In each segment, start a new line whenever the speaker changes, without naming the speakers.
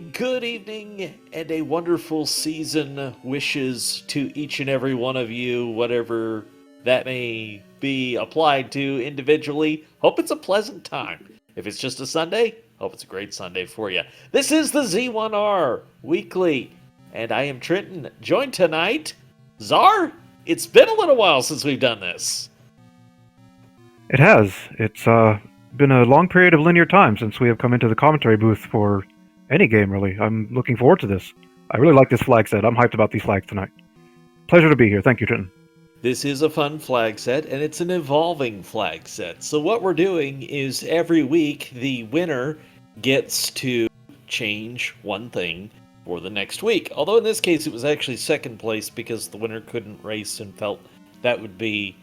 Good evening and a wonderful season wishes to each and every one of you, whatever that may be applied to individually. Hope it's a pleasant time. If it's just a Sunday, hope it's a great Sunday for you. This is the Z1R Weekly, and I am Trenton, joined tonight. Czar, it's been a little while since we've done this.
It has. It's been a long period of linear time since we have come into the commentary booth for any game, really. I'm looking forward to this. I really like this flag set. I'm hyped about these flags tonight. Pleasure to be here. Thank you, Trenton.
This is a fun flag set, and it's an evolving flag set. So, what we're doing is every week the winner gets to change one thing for the next week. Although, in this case, it was actually second place because the winner couldn't race and felt that would be.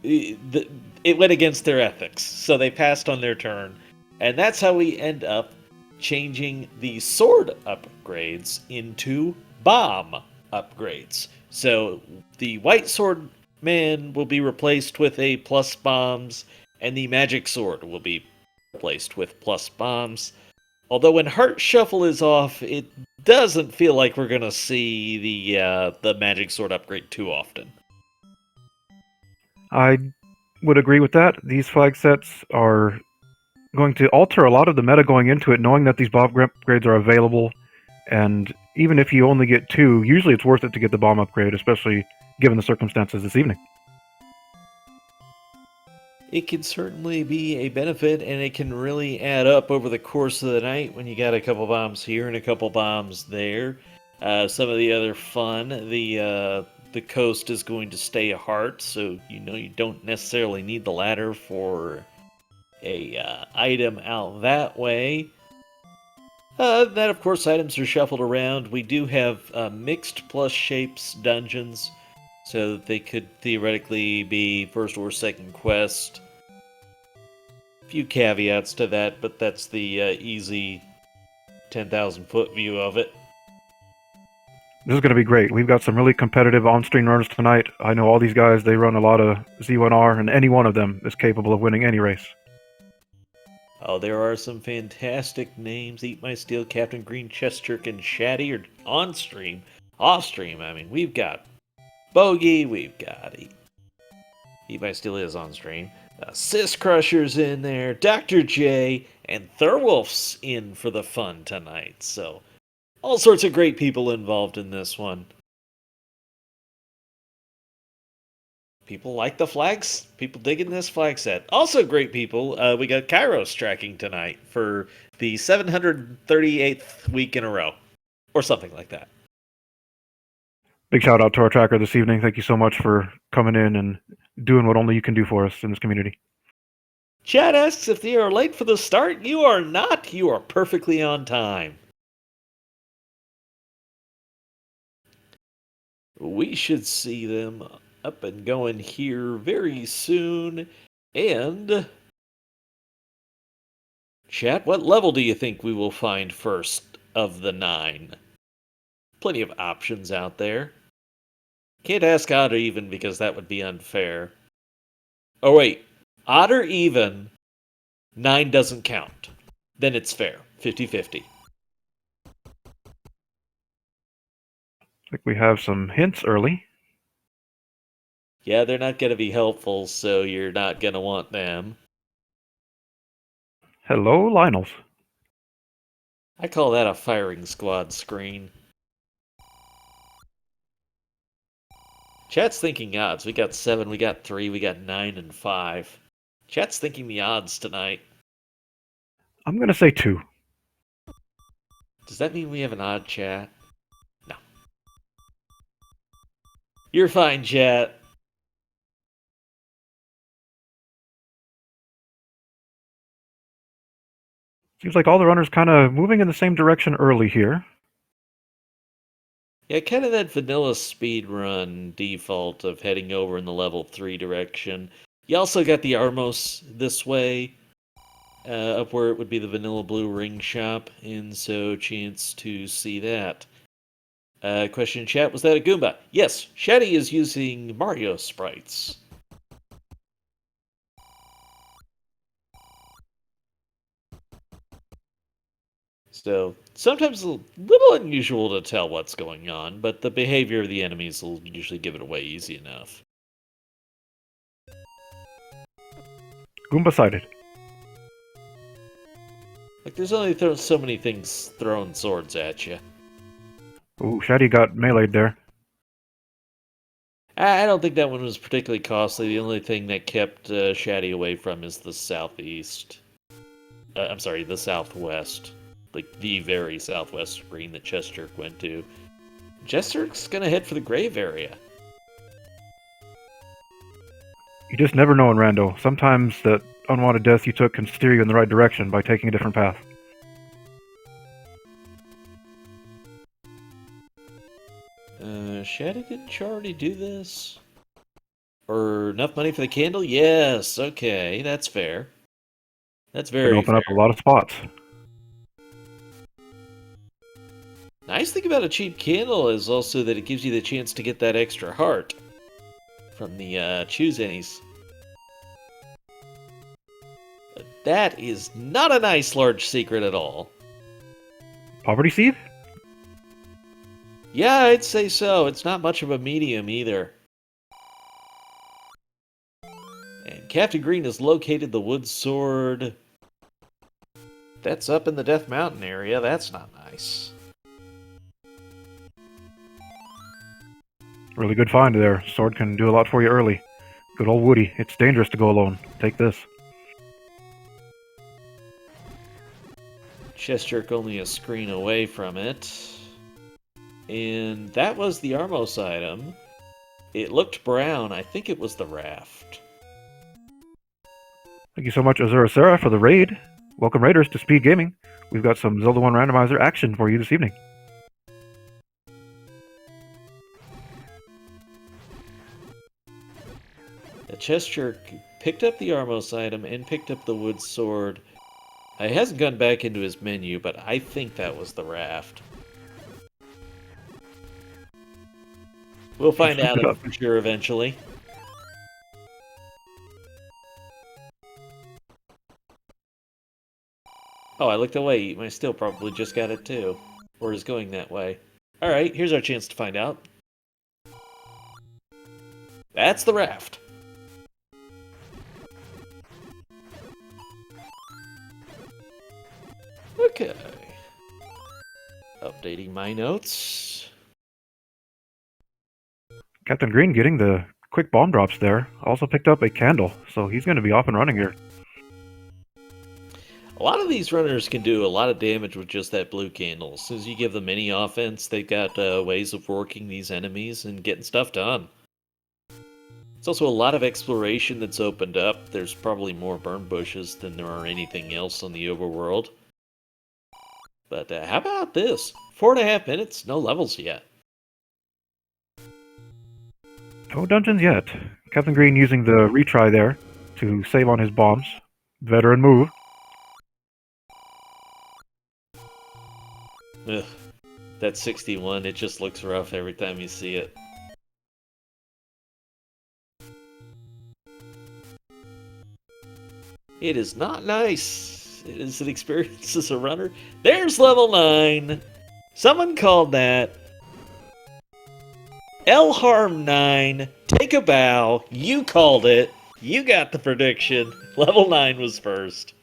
It went against their ethics. So, they passed on their turn. And that's how we end up changing the sword upgrades into bomb upgrades. So the white sword man will be replaced with a plus bombs, and the magic sword will be replaced with plus bombs. Although when Heart Shuffle is off, it doesn't feel like we're gonna see the magic sword upgrade too often.
I would agree with that. These flag sets are going to alter a lot of the meta going into it, knowing that these bomb upgrades are available. And even if you only get two, usually it's worth it to get the bomb upgrade, especially given the circumstances this evening.
It can certainly be a benefit, and it can really add up over the course of the night when you got a couple bombs here and a couple bombs there. Some of the other fun, the coast is going to stay a heart, so you don't necessarily need the ladder for a item out that way. Then, of course, items are shuffled around. We do have mixed plus shapes dungeons, so they could theoretically be first or second quest. Few caveats to that, but that's the easy 10,000 foot view of it.
This is going to be great. We've got some really competitive on-screen runners tonight. I know all these guys, they run a lot of Z1R, and any one of them is capable of winning any race.
Oh, there are some fantastic names. Eat My Steel, Captain Green, Chestchirk, and Shatty are on stream. Off stream, I mean, we've got Bogey, we've got Eat My Steel is on stream. Sis Crusher's in there, Dr. J, and Thurwolf's in for the fun tonight. So, all sorts of great people involved in this one. People like the flags. People digging this flag set. Also, great people. We got Kairos tracking tonight for the 738th week in a row, or something like that.
Big shout out to our tracker this evening. Thank you so much for coming in and doing what only you can do for us in this community.
Chad asks if they are late for the start. You are not. You are perfectly on time. We should see them up and going here very soon. And chat, what level do you think we will find first of the 9? Plenty of options out there. Can't ask odd or even because that would be unfair. Oh wait, odd or even, 9 doesn't count. Then it's fair, 50-50.
I think we have some hints early.
Yeah, they're not going to be helpful, so you're not going to want them.
Hello, Lionels.
I call that a firing squad screen. Chat's thinking odds. We got 7, we got 3, we got 9, and 5. Chat's thinking the odds tonight.
I'm going to say 2.
Does that mean we have an odd chat? No. You're fine, chat.
Seems like all the runners kind of moving in the same direction early here.
Yeah, kind of that vanilla speedrun default of heading over in the level 3 direction. You also got the Armos this way, up where it would be the vanilla blue ring shop, and so chance to see that. Question in chat, was that a Goomba? Yes, Shetty is using Mario sprites. So sometimes a little unusual to tell what's going on, but the behavior of the enemies will usually give it away easy enough.
Goomba sighted.
Like, there's only so many things throwing swords at you.
Ooh, Shady got meleeed there.
I don't think that one was particularly costly. The only thing that kept Shaddy away from is the southeast. I'm sorry, the southwest. Like, the very southwest screen that Chesjerk went to. Chesjerk's gonna head for the grave area.
You just never know in Rando. Sometimes that unwanted death you took can steer you in the right direction by taking a different path.
Shaddy, didn't you already do this? Or enough money for the candle? Yes, okay, that's fair. That's
Can
very
open
fair.
up a lot of spots.
Nice thing about a cheap candle is also that it gives you the chance to get that extra heart from the choose any's. But that is not a nice large secret at all.
Poverty seed?
Yeah, I'd say so. It's not much of a medium either. And Captain Green has located the wood sword. That's up in the Death Mountain area. That's not nice.
Really good find there. Sword can do a lot for you early. Good old Woody. It's dangerous to go alone. Take this.
Chesjerk only a screen away from it. And that was the Armos item. It looked brown. I think it was the raft.
Thank you so much, Azura Sarah, for the raid. Welcome, Raiders, to Speed Gaming. We've got some Zelda 1 Randomizer action for you this evening.
The Chesjerk picked up the Armos item and picked up the wood sword. He hasn't gone back into his menu, but I think that was the raft. We'll find out for sure eventually. Oh, I looked away. I still probably just got it too. Or is going that way. Alright, here's our chance to find out. That's the raft. Okay. Updating my notes.
Captain Green getting the quick bomb drops there. Also picked up a candle, so he's going to be off and running here.
A lot of these runners can do a lot of damage with just that blue candle. As soon as you give them any offense, they've got ways of working these enemies and getting stuff done. It's also a lot of exploration that's opened up. There's probably more burn bushes than there are anything else on the overworld. But how about this? 4.5 minutes, no levels yet.
No dungeons yet. Captain Green using the retry there to save on his bombs. Veteran move.
Ugh, that 61, it just looks rough every time you see it. It is not nice. It is an experience as a runner. There's level 9. Someone called that. Elharm 9. Take a bow. You called it. You got the prediction. Level 9 was first.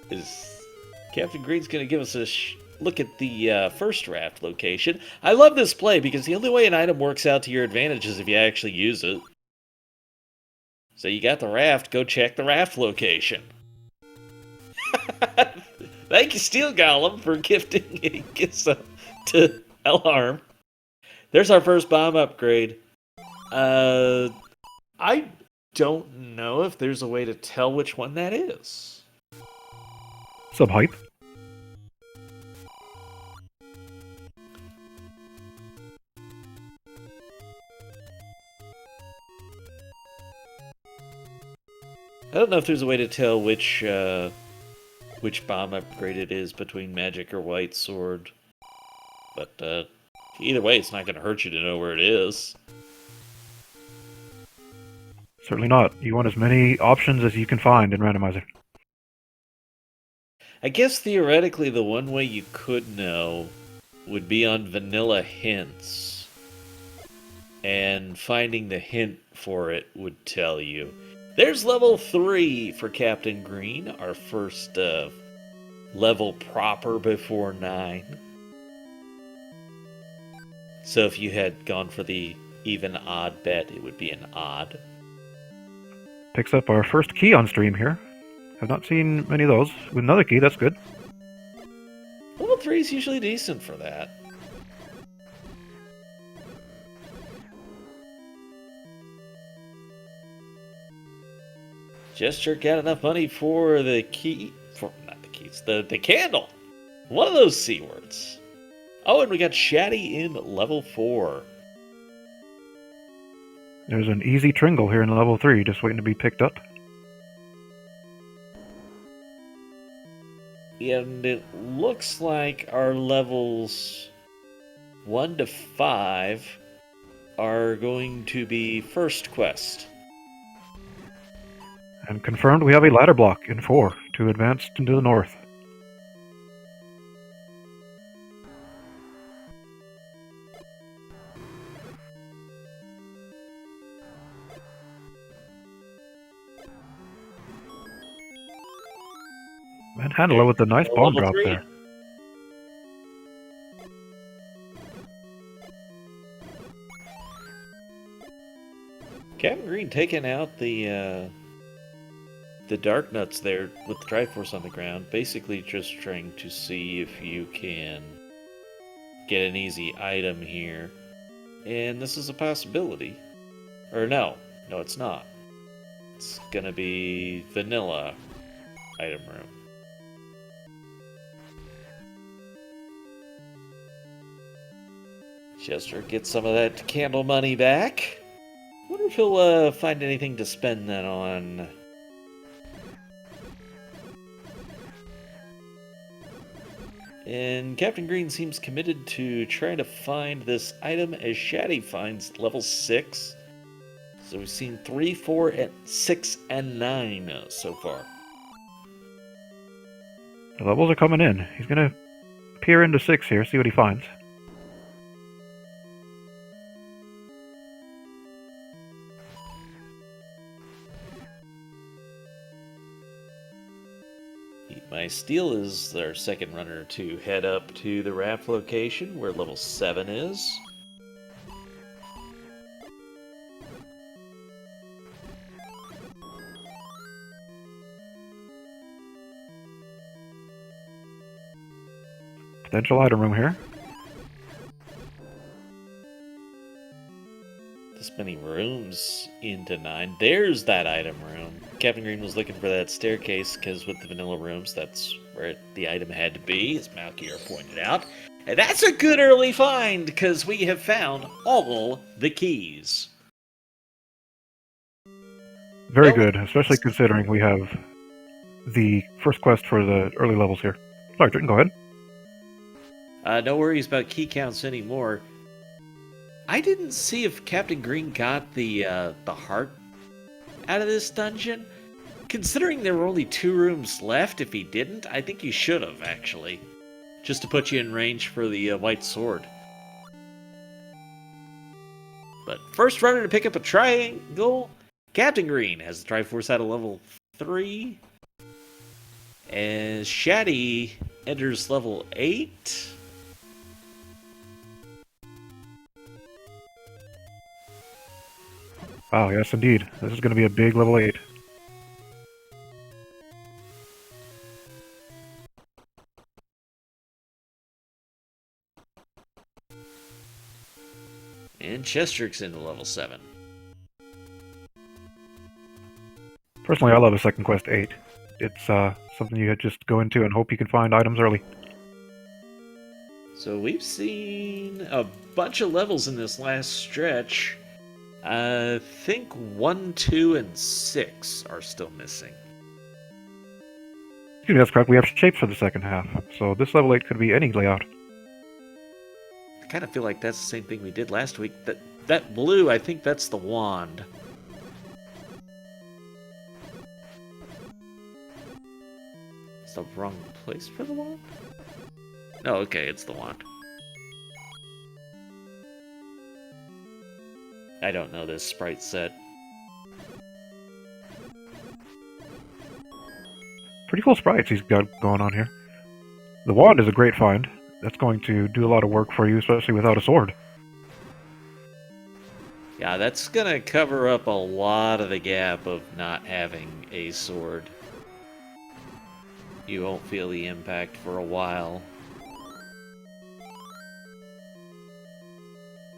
Is Captain Green's going to give us a look at the first raft location. I love this play because the only way an item works out to your advantage is if you actually use it. So you got the raft, go check the raft location. Thank you, Steel Golem, for gifting a gift to Elharm. There's our first bomb upgrade. I don't know if there's a way to tell which one that is.
Sub-hype.
I don't know if there's a way to tell which bomb upgrade it is between Magic or White Sword. But either way, it's not going to hurt you to know where it is.
Certainly not. You want as many options as you can find in Randomizer.
I guess theoretically the one way you could know would be on vanilla hints. And finding the hint for it would tell you. There's level 3 for Captain Green, our first level proper before 9. So if you had gone for the even odd bet, it would be an odd.
Picks up our first key on stream here. Have not seen many of those. With another key, that's good.
Level 3 is usually decent for that. Gesture got enough money for the key. Not the keys, the candle. One of those C words. Oh, and we got Shatty in level 4.
There's an easy Tringle here in level 3, just waiting to be picked up.
And it looks like our levels 1 to 5 are going to be first quest.
And confirmed we have a ladder block in 4 to advance into the north. Manhandle with a nice bomb drop there.
Captain Green taking out the Dark Nuts there with the Triforce on the ground, basically just trying to see if you can get an easy item here. And this is a possibility. Or no, it's not. It's gonna be vanilla item room. Chester gets some of that candle money back. Wonder if he'll find anything to spend that on. And Captain Green seems committed to trying to find this item as Shatty finds level 6. So we've seen 3, 4, 6, and 9 so far.
The levels are coming in. He's going to peer into 6 here, see what he finds.
My Steel is their second runner to head up to the raft location where level 7 is.
Potential item room here.
This many rooms into 9. There's that item room. Captain Green was looking for that staircase because with the vanilla rooms, that's where the item had to be, as Malkier pointed out. And that's a good early find because we have found all the keys.
Very good, especially considering we have the first quest for the early levels here. Sorry, Dritten, go ahead.
No worries about key counts anymore. I didn't see if Captain Green got the heart out of this dungeon. Considering there were only 2 rooms left, if he didn't, I think he should have, actually. Just to put you in range for the white sword. But first runner to pick up a triangle, Captain Green has the Triforce at a level 3. As Shatty enters level 8.
Wow, yes indeed. This is going to be a big level 8.
And Chester's into level 7.
Personally, I love a second quest 8. It's something you just go into and hope you can find items early.
So we've seen a bunch of levels in this last stretch. I think 1, 2, and 6 are still missing.
Excuse me, that's correct. We have shapes for the second half. So this level 8 could be any layout.
I kind of feel like that's the same thing we did last week. That blue, I think that's the wand. It's the wrong place for the wand? No, okay, it's the wand. I don't know this sprite set.
Pretty cool sprites he's got going on here. The wand is a great find. That's going to do a lot of work for you, especially without a sword.
Yeah, that's gonna cover up a lot of the gap of not having a sword. You won't feel the impact for a while.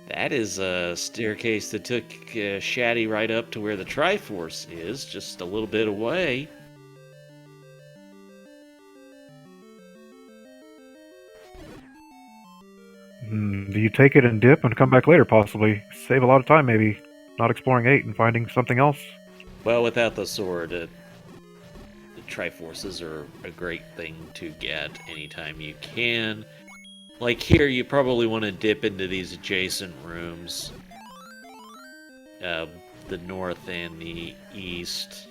That is a staircase that took Shaddy right up to where the Triforce is, just a little bit away.
Do you take it and dip and come back later, possibly? Save a lot of time, maybe. Not exploring 8 and finding something else.
Well, without the sword, the Triforces are a great thing to get anytime you can. Like here, you probably want to dip into these adjacent rooms. The north and the east.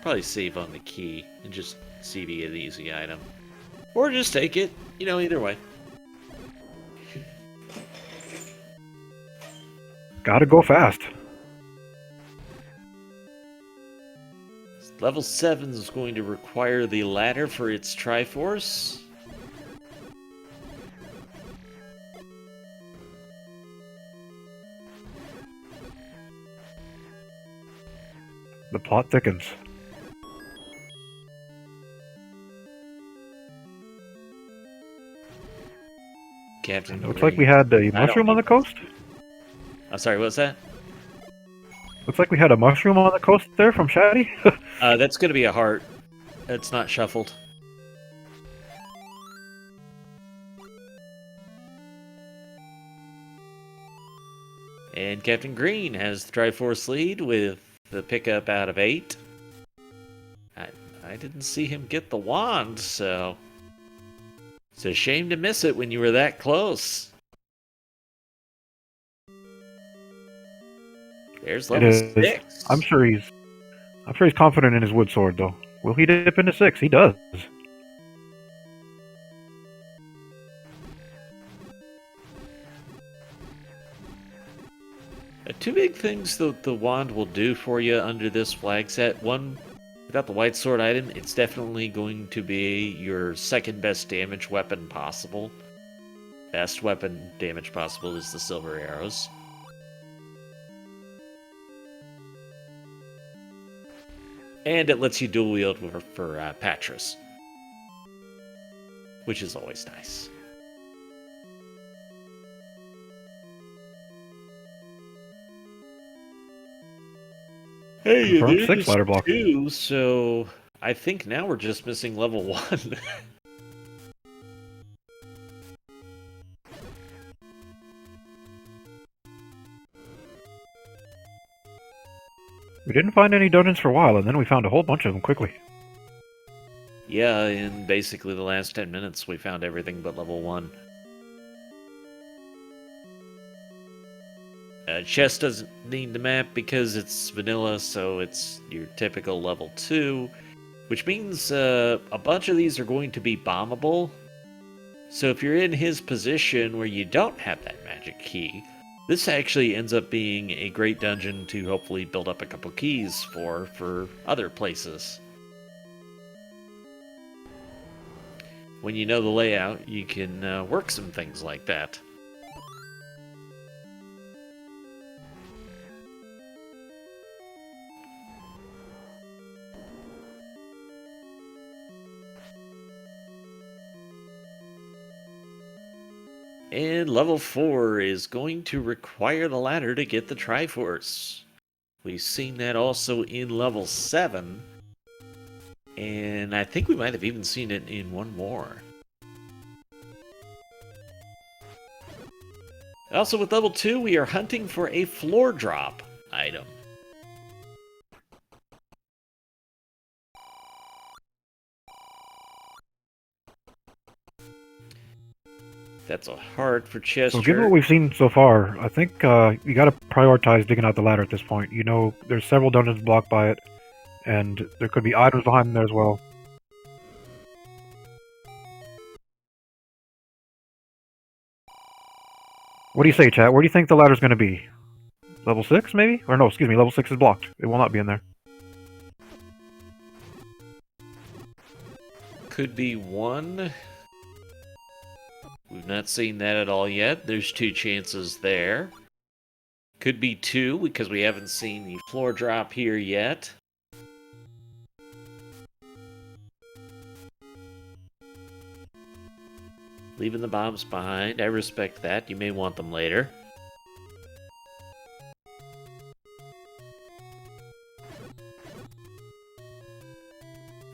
Probably save on the key and just see if you get an easy item. Or just take it, either way.
Gotta go fast.
Level 7 is going to require the ladder for its Triforce.
The plot thickens.
Captain
Looks like we had a mushroom on the coast.
I'm sorry, what's that?
Looks like we had a mushroom on the coast there from Shaddy.
That's going to be a heart. It's not shuffled. And Captain Green has the Triforce lead with the pickup out of 8. I didn't see him get the wand, so it's a shame to miss it when you were that close. There's level 6.
I'm sure he's confident in his wood sword, though. Will he dip into 6? He does.
Two big things that the wand will do for you under this flag set. One, without the white sword item, it's definitely going to be your second best damage weapon possible. Best weapon damage possible is the silver arrows. And it lets you dual wield for Patras, which is always nice. Hey, you did
6 ladder block.
2, so I think now we're just missing level 1.
We didn't find any dungeons for a while, and then we found a whole bunch of them quickly.
Yeah, in basically the last 10 minutes we found everything but level 1. Chest doesn't need the map because it's vanilla, so it's your typical level 2, which means a bunch of these are going to be bombable. So if you're in his position where you don't have that magic key, this actually ends up being a great dungeon to hopefully build up a couple keys for other places. When you know the layout, you can work some things like that. And level 4 is going to require the ladder to get the Triforce. We've seen that also in level 7. And I think we might have even seen it in one more. Also with level 2, we are hunting for a floor drop item. That's a heart for Chester.
So given what we've seen so far, I think you got to prioritize digging out the ladder at this point. You know, there's several dungeons blocked by it, and there could be items behind there as well. What do you say, chat? Where do you think the ladder's going to be? Level 6, maybe? Or no, excuse me, level 6 is blocked. It will not be in there.
Could be 1. We've not seen that at all yet. There's 2 chances there. Could be 2, because we haven't seen the floor drop here yet. Leaving the bombs behind. I respect that. You may want them later.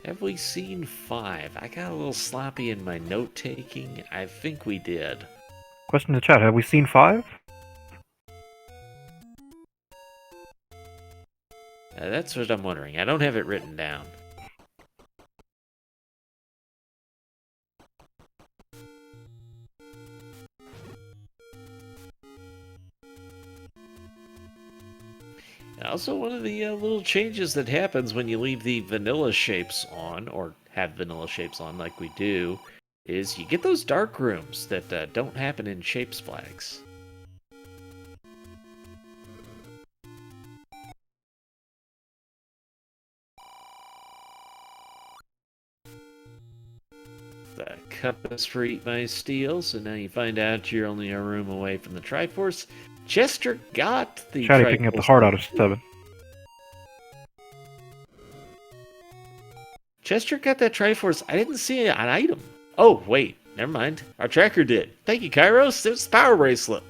Have we seen 5? I got a little sloppy in my note-taking. I think we did.
Question in the chat, have we seen 5?
That's what I'm wondering. I don't have it written down. Also, one of the little changes that happens when you leave the vanilla shapes on, or have vanilla shapes on like we do, is you get those dark rooms that don't happen in shapes flags. The compass for Eat My Steel, so now you find out you're only a room away from the Triforce. Chester got the
Chatty picking up the heart out of 7.
Chester got that Triforce. I didn't see an item. Oh, wait. Never mind. Our tracker did. Thank you, Kairos. It was the power bracelet.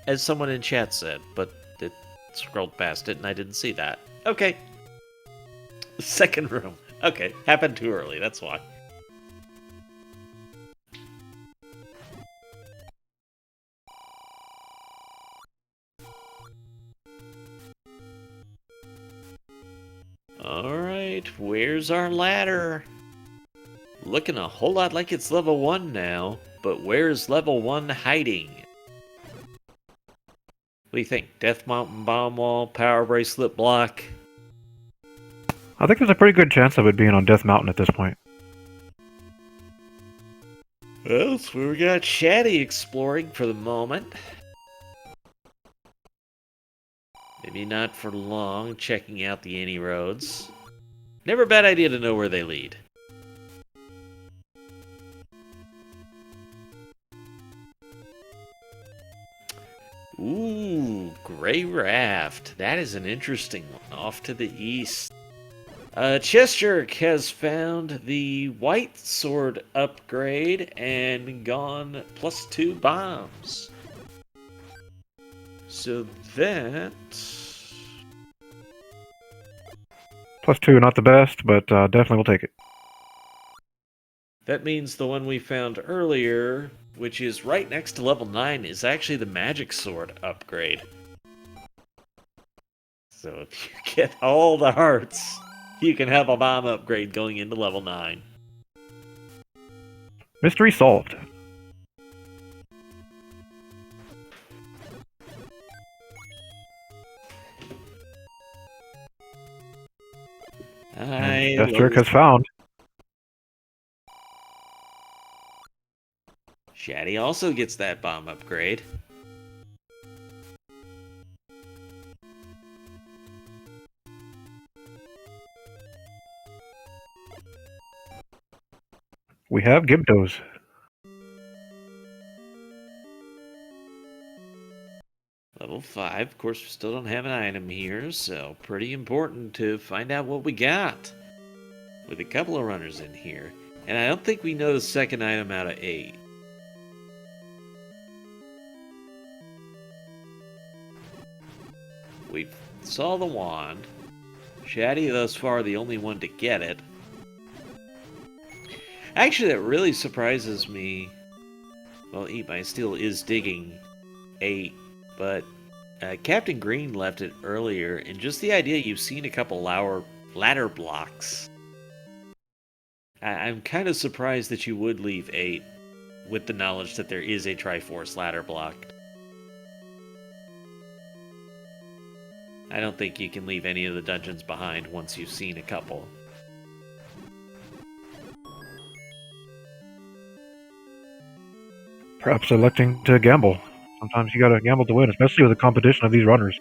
As someone in chat said, but it scrolled past it and I didn't see that. Okay. Second room. Okay. Happened too early. That's why. Alright, where's our ladder? Looking a whole lot like it's level 1 now, but where's level 1 hiding? What do you think? Death Mountain Bomb Wall, Power Bracelet Block?
I think there's a pretty good chance of it being on Death Mountain at this point.
Well, that's where we got Shaddy exploring for the moment. Maybe not for long, checking out the any roads. Never a bad idea to know where they lead. Ooh, Gray Raft. That is an interesting one. Off to the east. Chesjerk has found the White Sword upgrade and gone +2 bombs. So that...
+2, not the best, but definitely we'll take it.
That means the one we found earlier, which is right next to level 9, is actually the Magic Sword upgrade. So if you get all the hearts, you can have a bomb upgrade going into level 9.
Mystery solved. Chesjerk has found.
Shaddy also gets that bomb upgrade.
We have Gibdos.
Level 5. Of course, we still don't have an item here, so pretty important to find out what we got. With a couple of runners in here. And I don't think we know the second item out of 8. We saw the wand. Shaddy, thus far, the only one to get it. Actually, that really surprises me. Well, Eat My Steel is digging 8, but Captain Green left it earlier, and just the idea you've seen a couple ladder blocks. I'm kind of surprised that you would leave 8 with the knowledge that there is a Triforce ladder block. I don't think you can leave any of the dungeons behind once you've seen a couple.
Perhaps electing to gamble. Sometimes you gotta gamble to win, especially with the competition of these runners.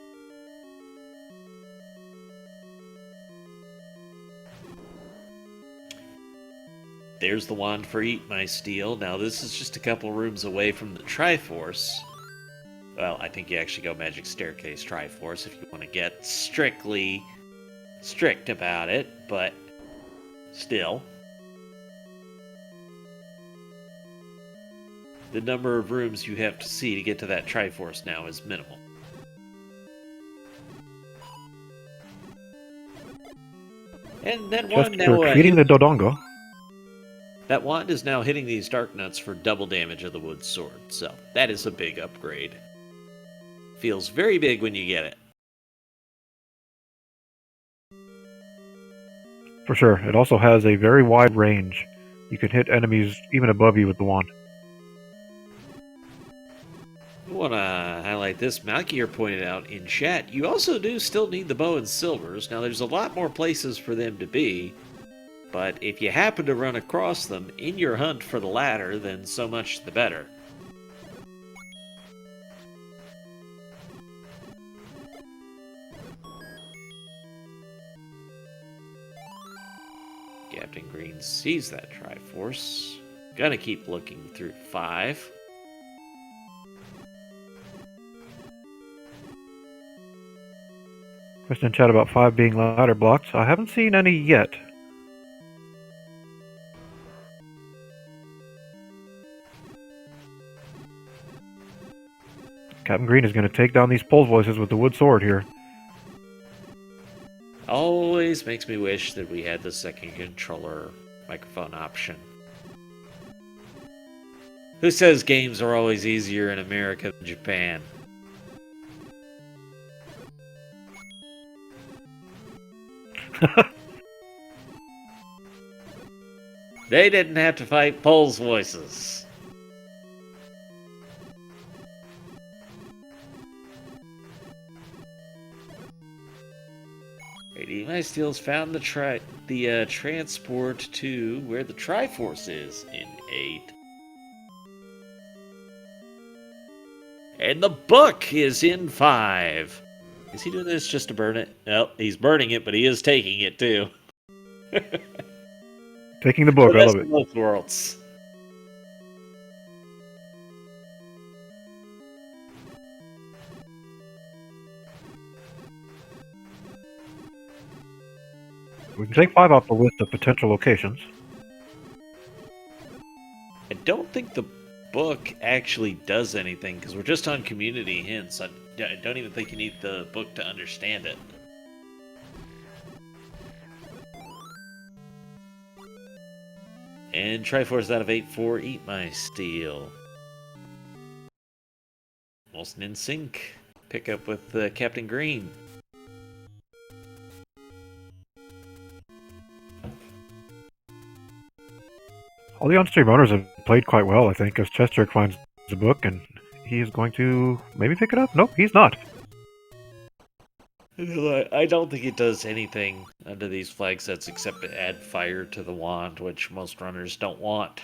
There's the wand for Eat My Steel. Now, this is just a couple rooms away from the Triforce. Well, I think you actually go Magic Staircase Triforce if you want to get strictly strict about it, but still. The number of rooms you have to see to get to that Triforce now is minimal. And that wand now
defeating the Dodongo.
that wand is now hitting these Dark Nuts for double damage of the Wood Sword, so that is a big upgrade. Feels very big when you get it.
For sure. It also has a very wide range. You can hit enemies even above you with the wand.
I want to highlight this. Malkier pointed out in chat, you also do still need the bow and silvers. Now, there's a lot more places for them to be, but if you happen to run across them in your hunt for the latter, then so much the better. Captain Green sees that Triforce. Gonna keep looking through 5.
Question in chat about 5 being ladder blocks. I haven't seen any yet. Captain Green is going to take down these pole voices with the wood sword here.
Always makes me wish that we had the second controller microphone option. Who says games are always easier in America than Japan? They didn't have to fight Pole's voices. My Steel's found the transport to where the Triforce is in 8. And the book is in 5. Is he doing this just to burn it? No, he's burning it, but he is taking it too.
Taking the book, I love it.
Both worlds.
We can take 5 off the list of potential locations.
I don't think the book actually does anything because we're just on community hints. I don't even think you need the book to understand it. And Triforce out of 8 for Eat My Steel. Almost an in-sync pickup with Captain Green.
All the on-stream owners have played quite well, I think, as Chester finds the book, and he is going to maybe pick it up. Nope, he's not.
I don't think it does anything under these flag sets except to add fire to the wand, which most runners don't want.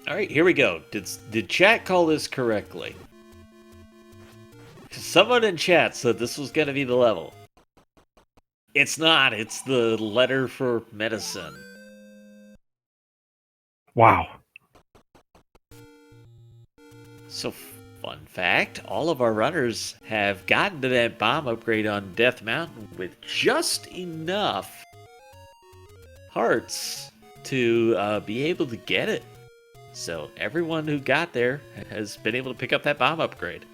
Alright, here we go. Did chat call this correctly? Someone in chat said this was going to be the level. It's not. It's the letter for medicine.
Wow.
So, fun fact, all of our runners have gotten to that bomb upgrade on Death Mountain with just enough hearts to be able to get it. So everyone who got there has been able to pick up that bomb upgrade.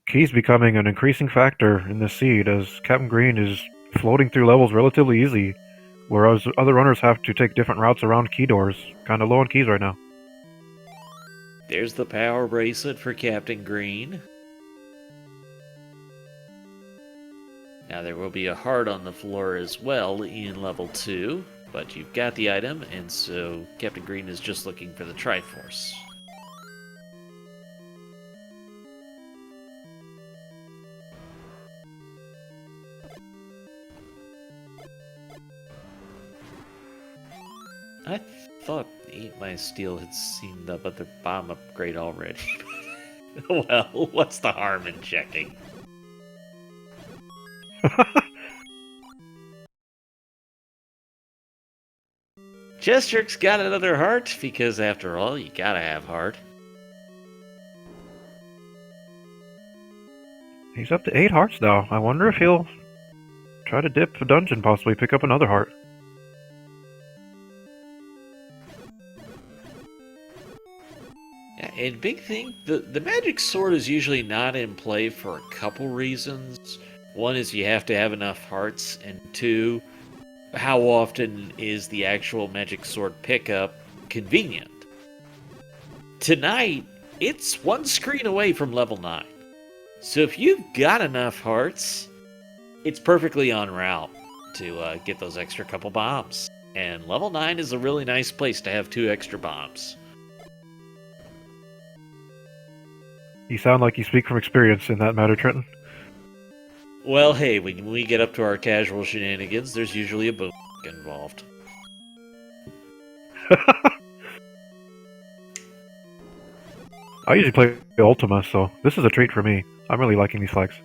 Key's becoming an increasing factor in this seed as Captain Green is floating through levels relatively easy, whereas other runners have to take different routes around key doors. Kind of low on keys right now.
There's the power bracelet for Captain Green. Now there will be a heart on the floor as well in level 2, but you've got the item, and so Captain Green is just looking for the Triforce. I thought Eat My Steel had seen the other bomb upgrade already. Well, what's the harm in checking? Chester's got another heart, because after all, you gotta have heart.
He's up to 8 hearts now. I wonder if he'll try to dip a dungeon, possibly pick up another heart.
Yeah, and big thing, the magic sword is usually not in play for a couple reasons. One is you have to have enough hearts, and two, how often is the actual magic sword pickup convenient? Tonight, it's one screen away from level 9. So if you've got enough hearts, it's perfectly en route to get those extra couple bombs. And level 9 is a really nice place to have 2 extra bombs.
You sound like you speak from experience in that matter, Trenton.
Well, hey, when we get up to our casual shenanigans, there's usually a boom involved.
I usually play Ultima, so this is a treat for me. I'm really liking these flags.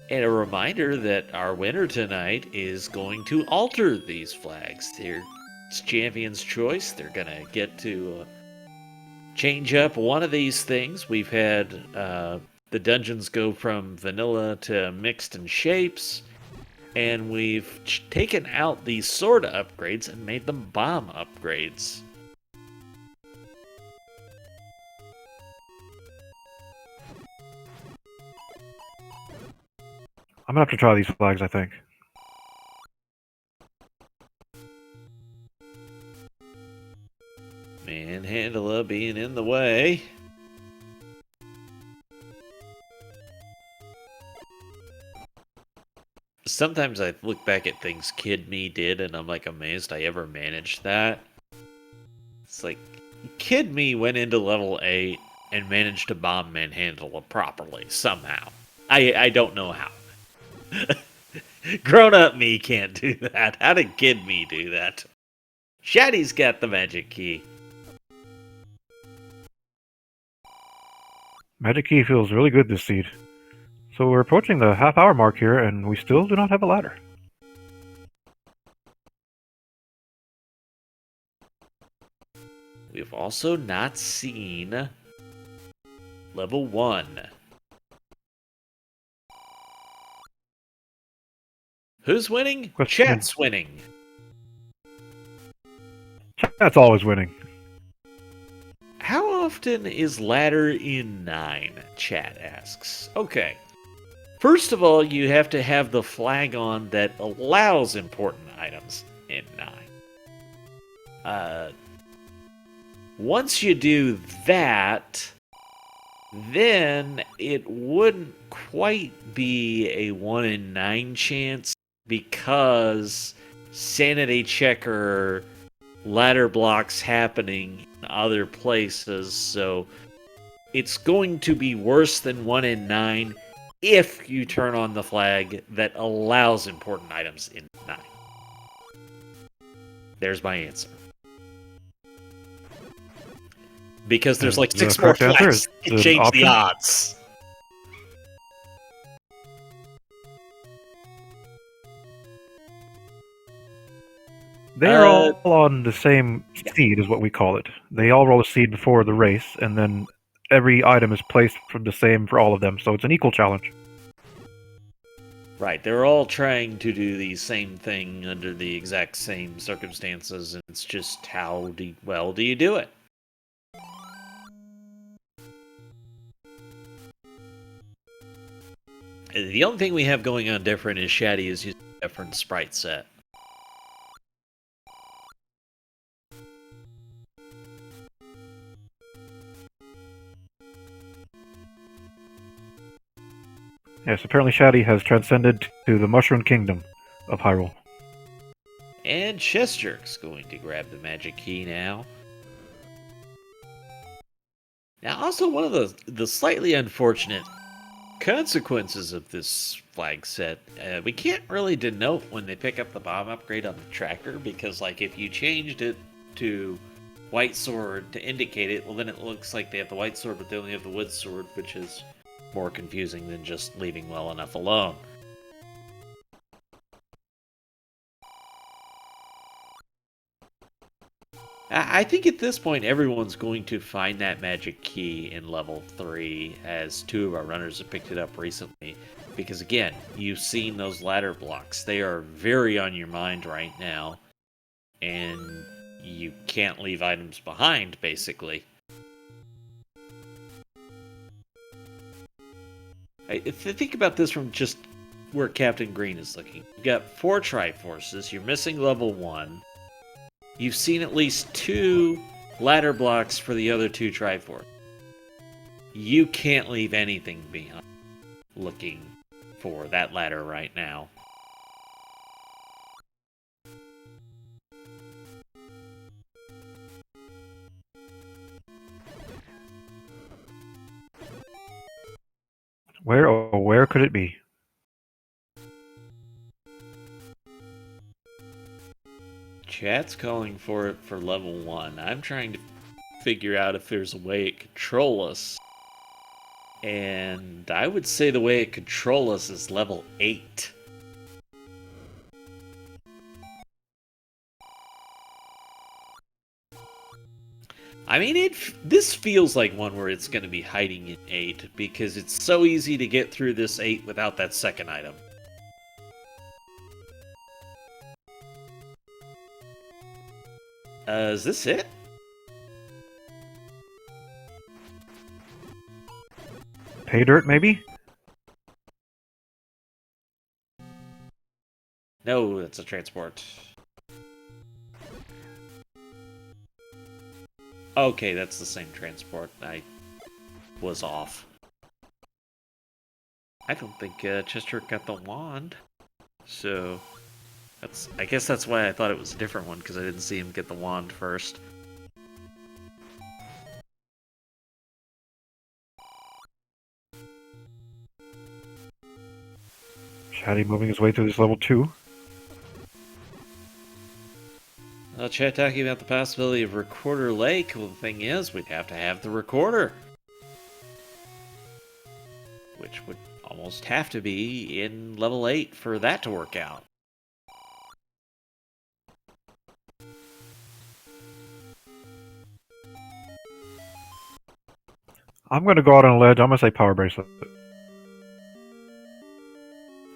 And a reminder that our winner tonight is going to alter these flags. It's Champion's Choice. They're going to get to change up one of these things. We've had the dungeons go from vanilla to mixed in shapes, and we've taken out these sword upgrades and made them bomb upgrades.
I'm gonna have to try these flags, I think.
Manhandla being in the way. Sometimes I look back at things Kid Me did and I'm like amazed I ever managed that. It's like, Kid Me went into level 8 and managed to bomb Manhandla properly, somehow. I don't know how. Grown-up me can't do that. How did Kid Me do that? Shaddy's got the magic key.
Magic key feels really good this seed. So we're approaching the half-hour mark here, and we still do not have a ladder.
We've also not seen level 1. Who's winning? Chat's winning.
Chat's always winning.
How often is ladder in 9? Chat asks. Okay. First of all, you have to have the flag on that allows important items in 9. Once you do that, then it wouldn't quite be a 1 in 9 chance, because sanity checker ladder blocks happening in other places, so it's going to be worse than 1 in 9 if you turn on the flag that allows important items in 9. There's my answer. Because there's like 6 more flags to change the odds.
They're all on the same seed, is what we call it. They all roll a seed before the race, and then every item is placed from the same for all of them, so it's an equal challenge.
Right, they're all trying to do the same thing under the exact same circumstances, and it's just how well do you do it? The only thing we have going on different is Shaddy is using a different sprite set.
Yes, apparently Shaddy has transcended to the Mushroom Kingdom of Hyrule.
And Chester's going to grab the magic key now. Now, also one of the slightly unfortunate Consequences of this flag set. We can't really denote when they pick up the bomb upgrade on the tracker because, like, if you changed it to white sword to indicate it, well, then it looks like they have the white sword, but they only have the wood sword, which is more confusing than just leaving well enough alone. I think at this point everyone's going to find that magic key in level 3, as 2 of our runners have picked it up recently. Because again, you've seen those ladder blocks. They are very on your mind right now, and you can't leave items behind, basically. Think about this from just where Captain Green is looking. You got 4 Triforces, you're missing level 1. You've seen at least 2 ladder blocks for the other 2 Triforces. You can't leave anything behind looking for that ladder right now.
Where could it be?
Chat's calling for it for level 1. I'm trying to figure out if there's a way it could troll us. And I would say the way it could troll us is level 8. I mean, this feels like one where it's going to be hiding in 8, because it's so easy to get through this 8 without that second item. Is this it?
Pay dirt, maybe?
No, it's a transport. Okay, that's the same transport. I was off. I don't think Chester got the wand. So, I guess that's why I thought it was a different one, because I didn't see him get the wand first.
Shaddy moving his way through this level 2.
Chat talking about the possibility of Recorder Lake. Well, the thing is, we'd have to have the recorder. Which would almost have to be in level 8 for that to work out.
I'm going to go out on a ledge. I'm going to say Power Bracelet.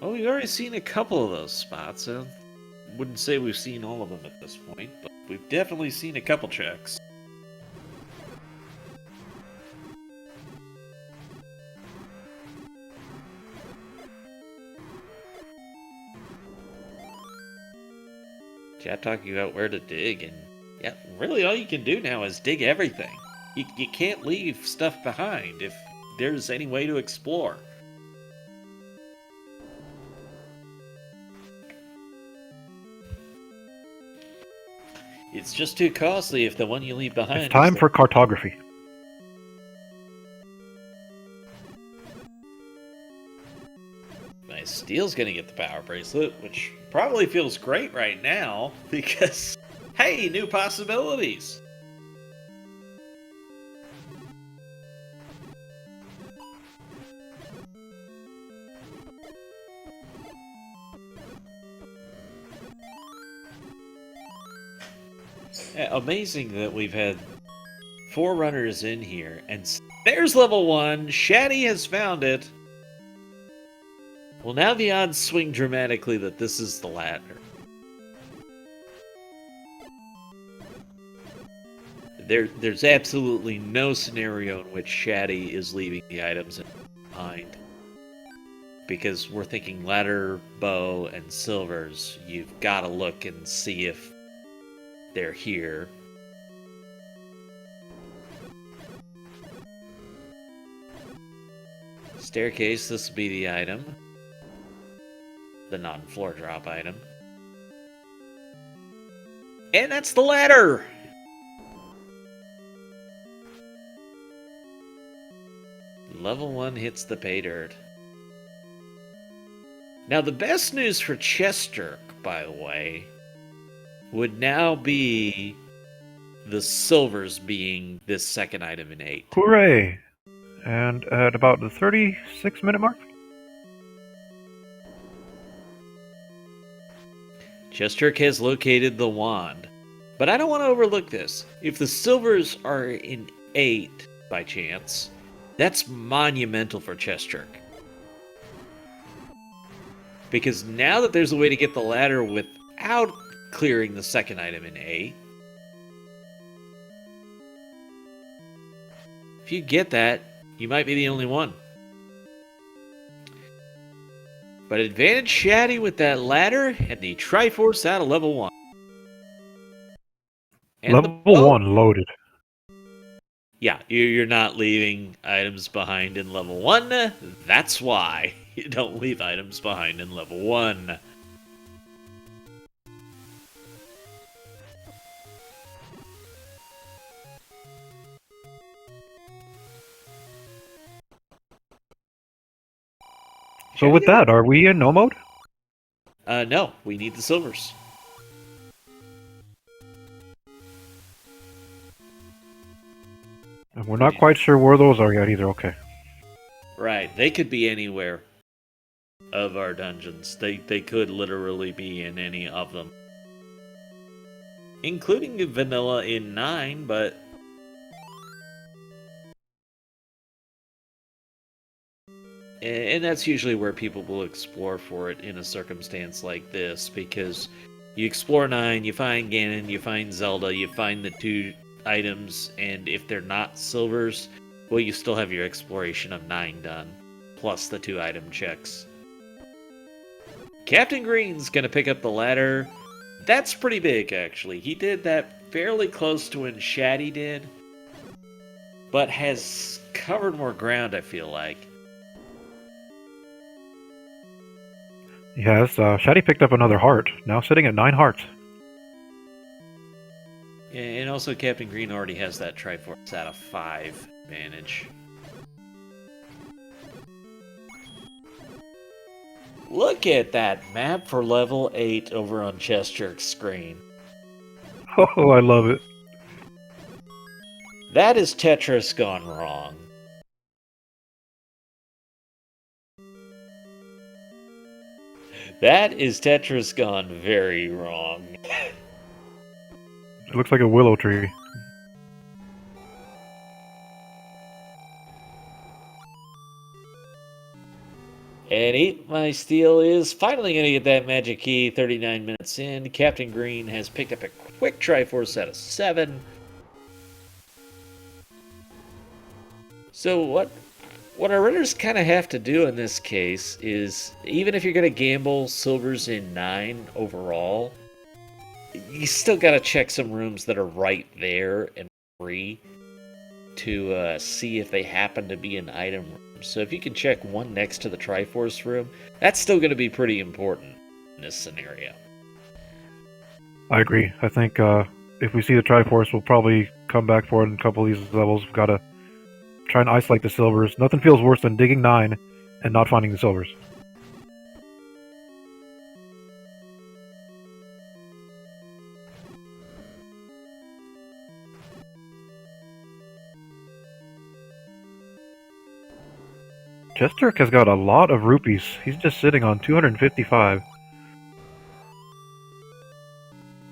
Well, we've already seen a couple of those spots. I wouldn't say we've seen all of them at this point, but we've definitely seen a couple checks. Chat talking about where to dig, and yeah, really all you can do now is dig everything. You can't leave stuff behind if there's any way to explore. It's just too costly if the one you leave behind.
It's time for cartography.
My Steel's gonna get the power bracelet, which probably feels great right now because, hey, new possibilities. Yeah, amazing that we've had 4 runners in here, and there's level 1. Shaddy has found it. Well, now the odds swing dramatically that this is the ladder. There's absolutely no scenario in which Shaddy is leaving the items behind. Because we're thinking ladder, bow, and silvers. You've got to look and see if they're here. Staircase, this will be the item. The non-floor drop item. And that's the ladder! Level 1 hits the pay dirt. Now, the best news for Chester, by the way, would now be the silvers being this second item in 8.
Hooray! And at about the 36-minute mark?
Chester has located the wand. But I don't want to overlook this. If the silvers are in 8 by chance, that's monumental for Chester. Because now that there's a way to get the ladder without clearing the second item in 8, if you get that, you might be the only one. But advantage Shaddy with that ladder and the Triforce out of level 1. And
Level 1 loaded.
Yeah, you're not leaving items behind in level 1. That's why you don't leave items behind in level 1.
So with that, are we in no mode?
No, we need the silvers.
And we're not quite sure where those are yet either, okay.
Right, they could be anywhere of our dungeons. They could literally be in any of them. Including vanilla in 9, but... And that's usually where people will explore for it in a circumstance like this, because you explore 9, you find Ganon, you find Zelda, you find the 2 items, and if they're not silvers, well, you still have your exploration of 9 done, plus the 2 item checks. Captain Green's gonna pick up the ladder. That's pretty big, actually. He did that fairly close to when Shaddy did, but has covered more ground, I feel like.
Yes, Shaddy picked up another heart, now sitting at 9 hearts.
And also Captain Green already has that Triforce out of 5 advantage. Look at that map for level 8 over on Chester's screen.
Oh, I love it.
That is Tetris gone wrong. That is Tetris gone very wrong.
It looks like a willow tree.
And Eat My Steel is finally going to get that magic key 39 minutes in. Captain Green has picked up a quick Triforce out of 7. So what our runners kind of have to do in this case is, even if you're going to gamble silvers in 9 overall, you still got to check some rooms that are right there and free to see if they happen to be an item room. So if you can check one next to the Triforce room, that's still going to be pretty important in this scenario.
I agree. I think if we see the Triforce, we'll probably come back for it in a couple of these levels. We've got to try and isolate the silvers. Nothing feels worse than digging 9 and not finding the silvers. Chester has got a lot of rupees. He's just sitting on 255.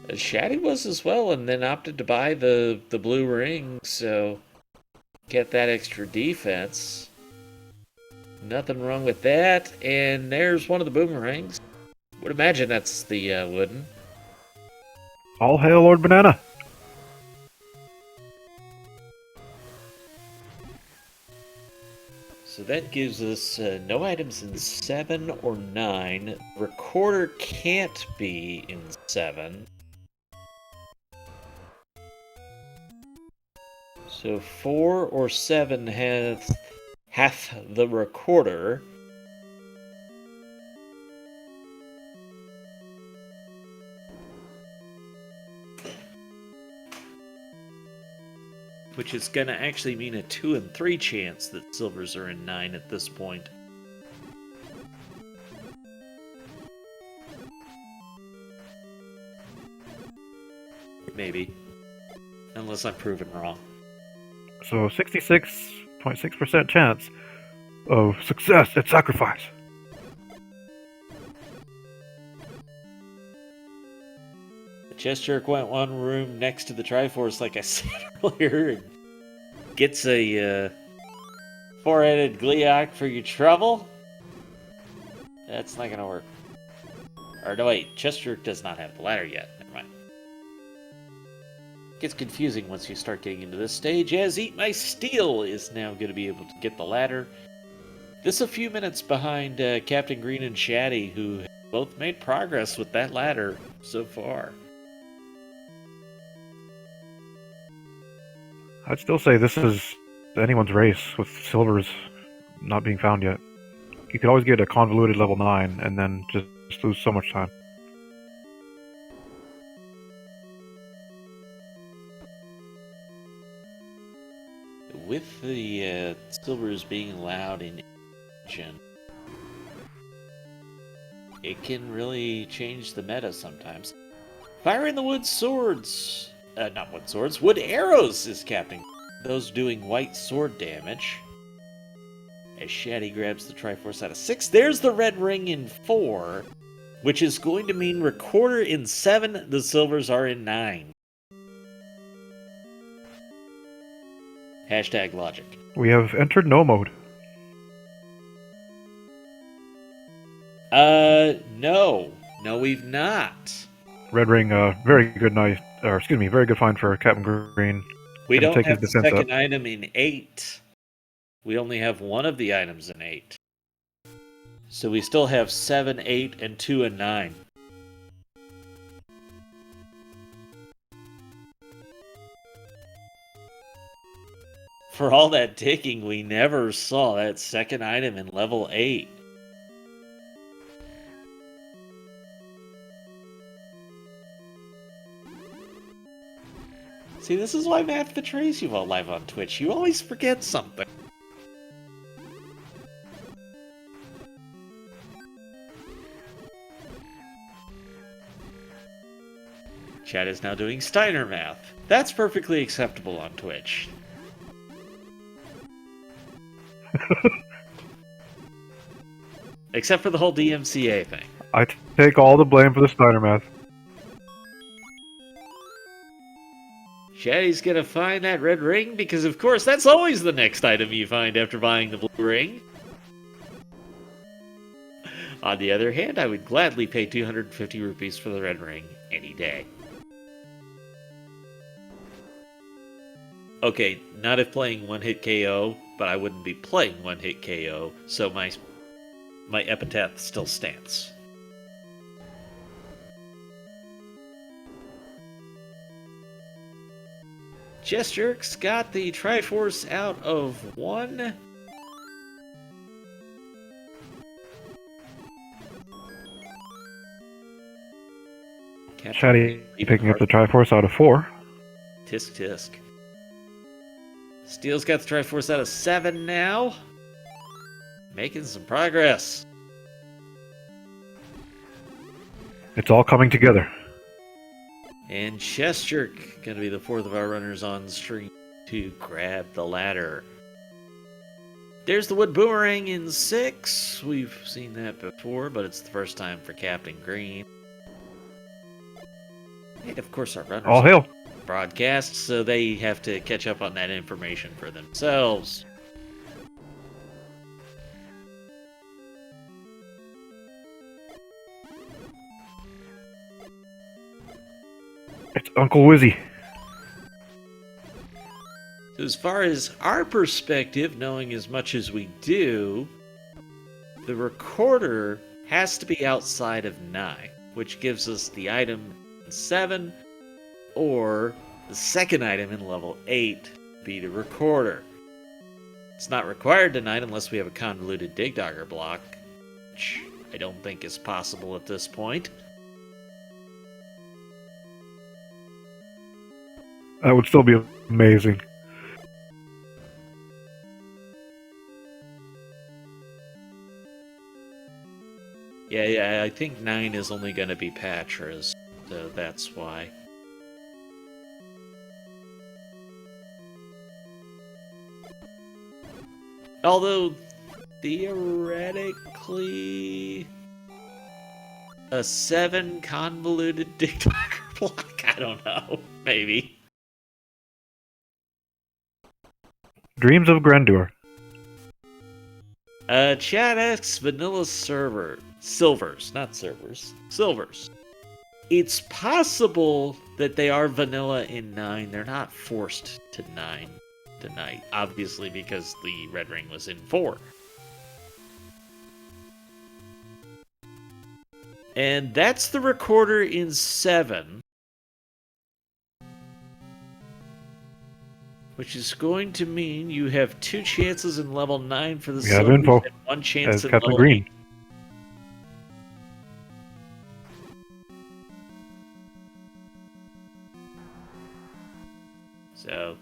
Shaddy was as well, and then opted to buy the blue ring, so get that extra defense. Nothing wrong with that. And there's one of the boomerangs. Would imagine that's the wooden.
All hail Lord Banana!
So that gives us no items in 7 or 9. Recorder can't be in 7. So 4 or 7 hath the recorder. Which is going to actually mean a 2 and 3 chance that silvers are in 9 at this point. Maybe. Unless I'm proven wrong.
So 66.6% chance of success at sacrifice.
The chest jerk went one room next to the Triforce, like I said earlier, and gets a four-headed Gleeok for your trouble. That's not gonna work. Or no, wait, chest jerk does not have the ladder yet. Never mind. Gets confusing once you start getting into this stage, as Eat My Steel is now going to be able to get the ladder. This a few minutes behind Captain Green and Shaddy, who have both made progress with that ladder so far.
I'd still say this is anyone's race with silvers not being found yet. You could always get a convoluted level 9 and then just lose so much time.
With the silvers being allowed in engine, it can really change the meta sometimes. Fire in the wood swords! Not wood swords, wood arrows is Captain. Those doing white sword damage. As Shaddy grabs the Triforce out of 6. There's the red ring in 4, which is going to mean Recorder in 7. The silvers are in 9. Hashtag logic.
We have entered no mode.
No. No, we've not.
Red ring, very good very good find for Captain Green.
We
Gonna
don't
take
have
his
the
defense
second
up.
item in 8. We only have one of the items in 8. So we still have 7, 8, and 2 and 9. For all that digging, we never saw that second item in level 8. See, this is why Matt betrays you while live on Twitch. You always forget something. Chad is now doing Steiner math. That's perfectly acceptable on Twitch. Except for the whole DMCA thing.
I take all the blame for the Steiner math.
Shaddy's gonna find that red ring because, of course, that's always the next item you find after buying the blue ring. On the other hand, I would gladly pay 250 rupees for the red ring any day. Okay, not if playing one-hit KO, but I wouldn't be playing one-hit KO, so my epitaph still stands. Chest Jerk's got the Triforce out of 1.
Shaddy picking up the Triforce out of 4.
Tisk tisk. Steel's got the Triforce out of 7 now. Making some progress.
It's all coming together.
And Chest Jerk gonna be the 4th of our runners on stream to grab the ladder. There's the wood boomerang in 6. We've seen that before, but it's the first time for Captain Green. And of course our runners
All hail.
broadcast, so they have to catch up on that information for themselves.
It's Uncle Wizzy.
So as far as our perspective, knowing as much as we do, the recorder has to be outside of 9, which gives us the item in 7, or the second item in level 8 be the recorder. It's not required tonight unless we have a convoluted Dig Dogger block, which I don't think is possible at this point.
That would still be amazing.
Yeah, I think 9 is only going to be Patra's, so that's why. Although, theoretically, a 7 convoluted dictator block? I don't know. Maybe.
Dreams of grandeur.
Chat asks vanilla silvers, not servers, silvers. It's possible that they are vanilla in 9. They're not forced to 9 tonight, obviously, because the red ring was in 4. And that's the recorder in 7. Which is going to mean you have 2 chances in level 9 for the
We have
silvers
info
and 1 chance
as
in
Captain
level
Green.
8. So,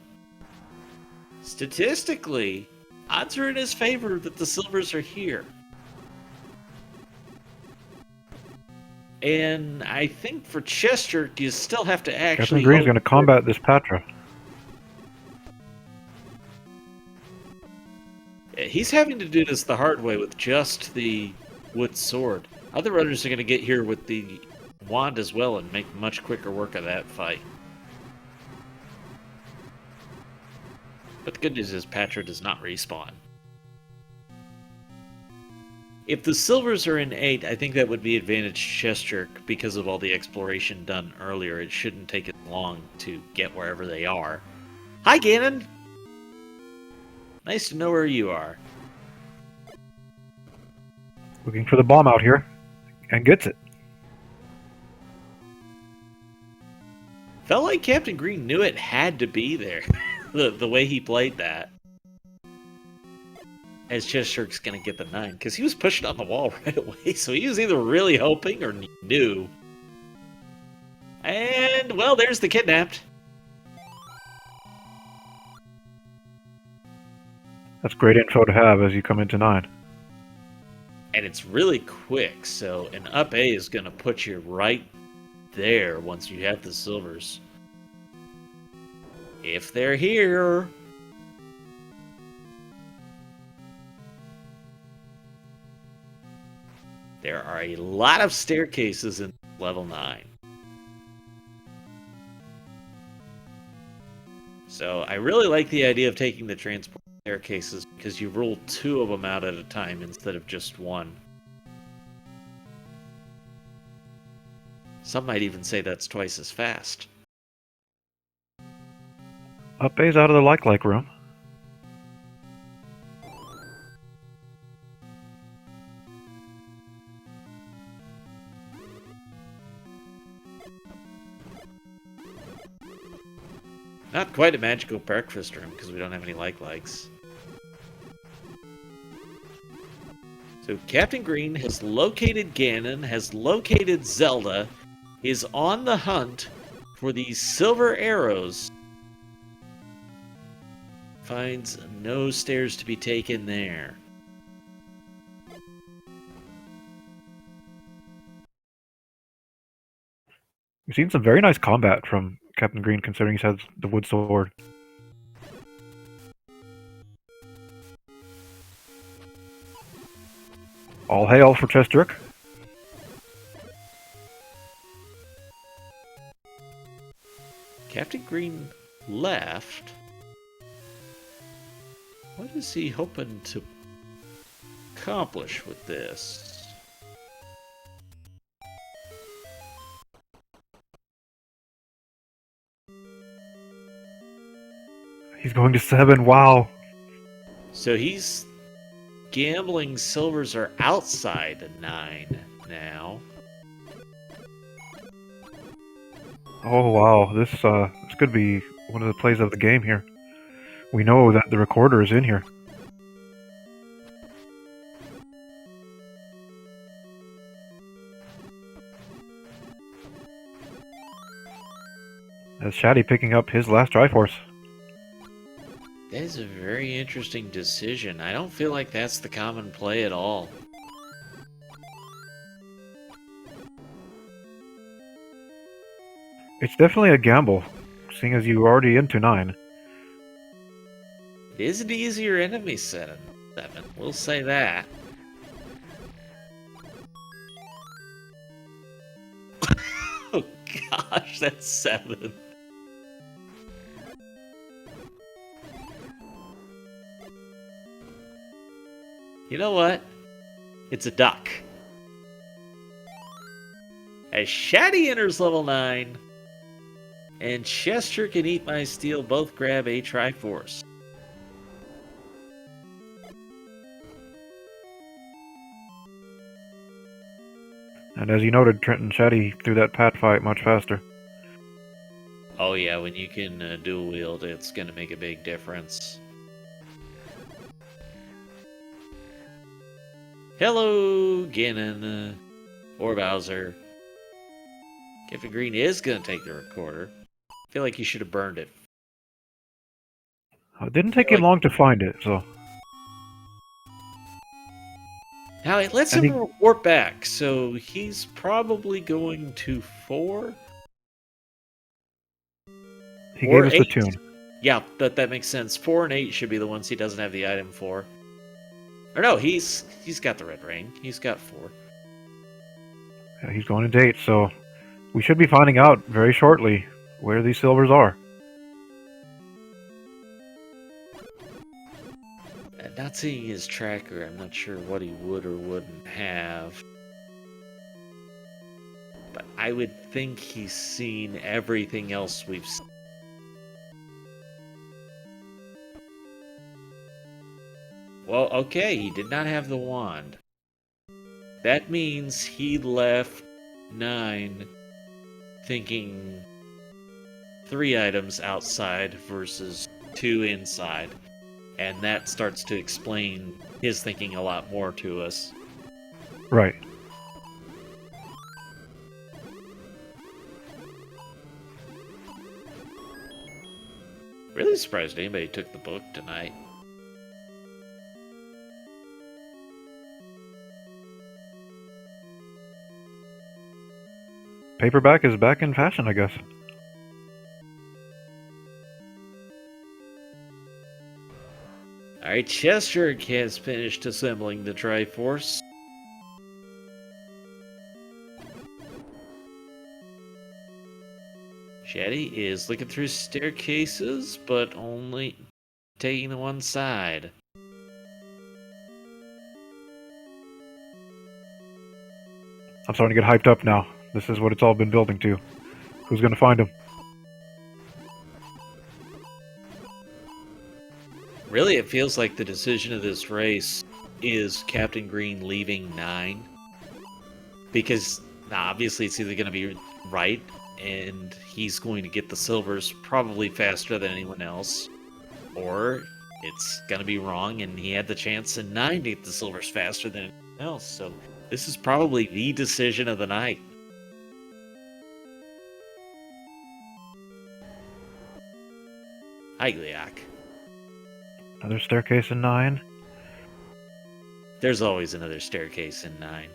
statistically, odds are in his favor that the silvers are here. And I think for Chester, you still have to actually
Captain Green's
hope
going to combat this Patra.
He's having to do this the hard way with just the wood sword. Other runners are going to get here with the wand as well and make much quicker work of that fight. But the good news is Patra does not respawn. If the silvers are in 8, I think that would be advantage Chester because of all the exploration done earlier. It shouldn't take as long to get wherever they are. Hi, Ganon! Nice to know where you are.
Looking for the bomb out here. And gets it.
Felt like Captain Green knew it had to be there. the way he played that. As Chester's going to get the 9. Because he was pushing on the wall right away. So he was either really hoping or knew. And, well, there's the kidnapped.
That's great info to have as you come into 9.
And it's really quick. So an up A is going to put you right there once you have the silvers. If they're here. There are a lot of staircases in level 9. So I really like the idea of taking the transport staircases because you roll 2 of them out at a time instead of just 1. Some might even say that's twice as fast.
Up A's out of the like room.
Not quite a magical breakfast room because we don't have any likes. So Captain Green has located Ganon, has located Zelda, is on the hunt for these silver arrows. Finds no stairs to be taken there.
We've seen some very nice combat from Captain Green considering he has the wood sword. All hail for Chestrick.
Captain Green left. What is he hoping to accomplish with this?
He's going to 7, wow.
So he's gambling silvers are outside of 9 now.
Oh wow, this could be one of the plays of the game here. We know that the recorder is in here. As Shaddy picking up his last Triforce.
That is a very interesting decision. I don't feel like that's the common play at all.
It's definitely a gamble, seeing as you're already into 9.
It is an easier enemy setting, 7. We'll say that. Oh gosh, that's 7. You know what? It's a duck. As Shaddy enters level 9, and Chester can eat my steel, both grab a Triforce.
And as you noted, Trent and Shaddy threw that Pat fight much faster.
Oh yeah, when you can dual wield, it's going to make a big difference. Hello, Ganon, or Bowser. Captain Green is going to take the recorder. I feel like you should have burned it.
It didn't take him long to find it, so...
Now it lets him warp back, so he's probably going to 4.
He gave us the tune.
Yeah, that makes sense. 4 and 8 should be the ones he doesn't have the item for. Or no, he's got the red ring. He's got 4.
Yeah, he's going into 8, so we should be finding out very shortly where these silvers are.
Not seeing his tracker, I'm not sure what he would or wouldn't have. But I would think he's seen everything else we've seen. Well, okay, he did not have the wand. That means he left 9 thinking 3 items outside versus 2 inside. And that starts to explain his thinking a lot more to us.
Right.
Really surprised anybody took the book tonight.
Paperback is back in fashion, I guess.
Alright, Chester has finished assembling the Triforce. Shaddy is looking through staircases, but only taking the one side.
I'm starting to get hyped up now. This is what it's all been building to. Who's going to find him?
Really, it feels like the decision of this race is Captain Green leaving 9. Because obviously it's either going to be right, and he's going to get the silvers probably faster than anyone else, or it's going to be wrong, and he had the chance in 9 to get the silvers faster than anyone else. So this is probably the decision of the night. Hi, Gliak.
Another staircase in 9.
There's always another staircase in 9.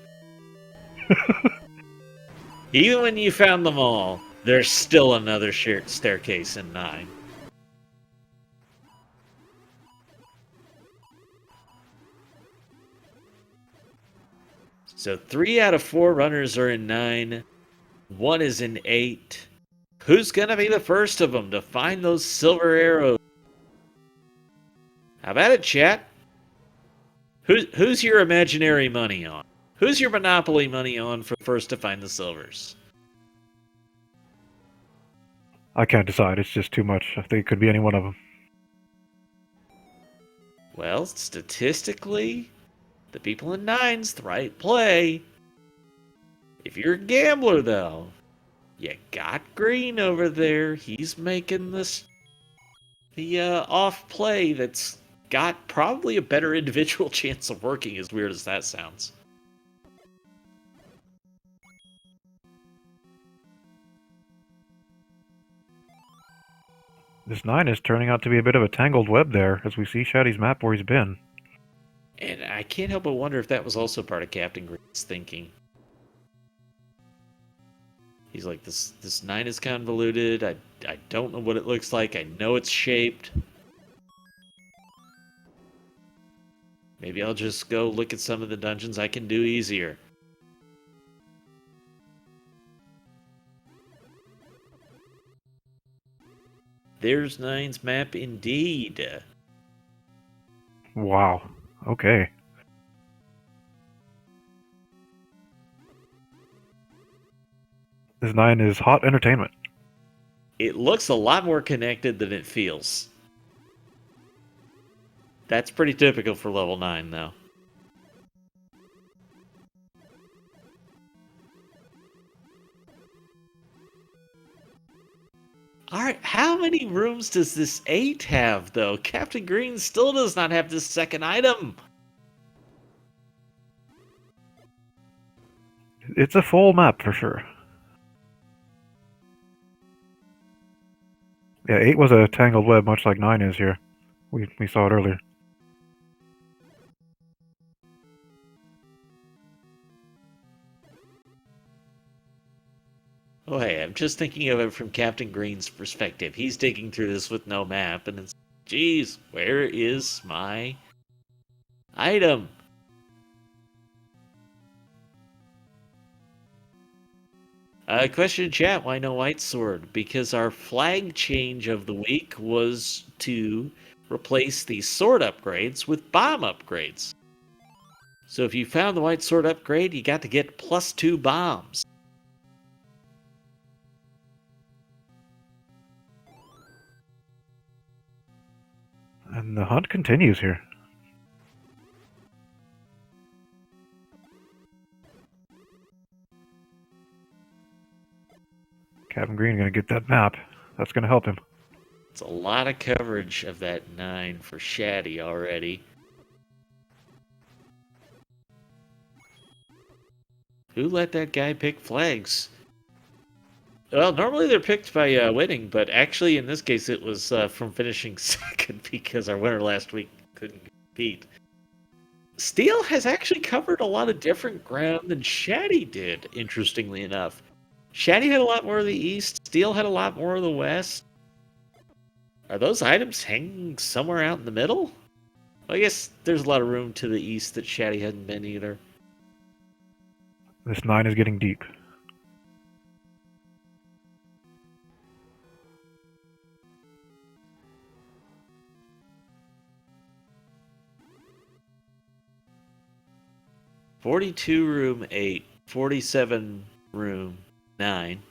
Even when you found them all, there's still another staircase in 9. So 3 out of 4 runners are in 9. 1 is in 8. Who's going to be the first of them to find those silver arrows? How about it, chat? Who's your imaginary money on? Who's your Monopoly money on for first to find the silvers?
I can't decide. It's just too much. I think it could be any one of them.
Well, statistically, the people in 9's the right play. If you're a gambler, though, you got Green over there. He's making the off play that's got probably a better individual chance of working, as weird as that sounds.
This 9 is turning out to be a bit of a tangled web there, as we see Shaddy's map where he's been.
And I can't help but wonder if that was also part of Captain Green's thinking. He's like, this 9 is convoluted. I don't know what it looks like. I know it's shaped. Maybe I'll just go look at some of the dungeons I can do easier. There's Nine's map indeed.
Wow. Okay. This 9 is hot entertainment.
It looks a lot more connected than it feels. That's pretty typical for level 9, though. Alright, how many rooms does this 8 have, though? Captain Green still does not have this second item.
It's a full map for sure. Yeah, 8 was a tangled web, much like 9 is here. We saw it earlier.
Oh, hey, I'm just thinking of it from Captain Green's perspective. He's digging through this with no map, and it's, geez, where is my item? Question in chat, why no white sword? Because our flag change of the week was to replace the sword upgrades with bomb upgrades. So if you found the white sword upgrade, you got to get +2 bombs.
And the hunt continues here. Captain Green gonna get that map. That's gonna help him.
It's a lot of coverage of that 9 for Shaddy already. Who let that guy pick flags? Well, normally they're picked by winning, but actually in this case it was from finishing second because our winner last week couldn't compete. Steel has actually covered a lot of different ground than Shaddy did, interestingly enough. Shaddy had a lot more of the east, Steel had a lot more of the west. Are those items hanging somewhere out in the middle? Well, I guess there's a lot of room to the east that Shaddy hadn't been either.
This 9 is getting deep.
$42 room 8, 47 room 9.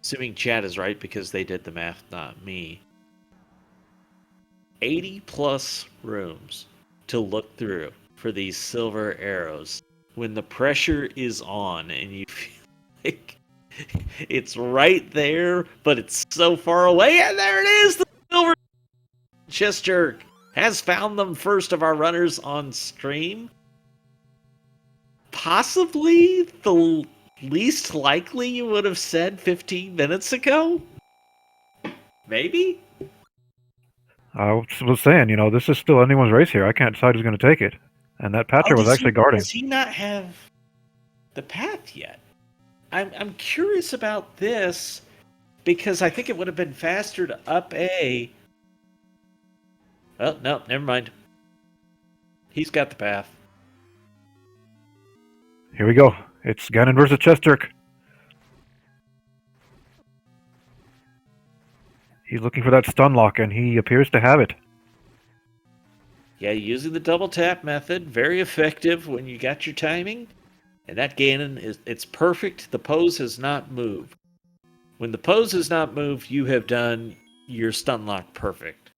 Assuming chat is right because they did the math, not me. 80 plus rooms to look through for these silver arrows when the pressure is on and you feel like it's right there, but it's so far away. And there it is! The silver chest jerk has found them, first of our runners on stream. Possibly the least likely you would have said 15 minutes ago? Maybe?
I was saying, this is still anyone's race here. I can't decide who's going to take it. And that Patcher was actually guarding.
Does he not have the path yet? I'm curious about this because I think it would have been faster to up A. Oh, no, never mind. He's got the path.
Here we go. It's Ganon versus Chestjerk. He's looking for that stun lock, and he appears to have it.
Yeah, using the double tap method, very effective when you got your timing. And that Ganon, it's perfect. The pose has not moved. When the pose has not moved, you have done your stun lock perfect.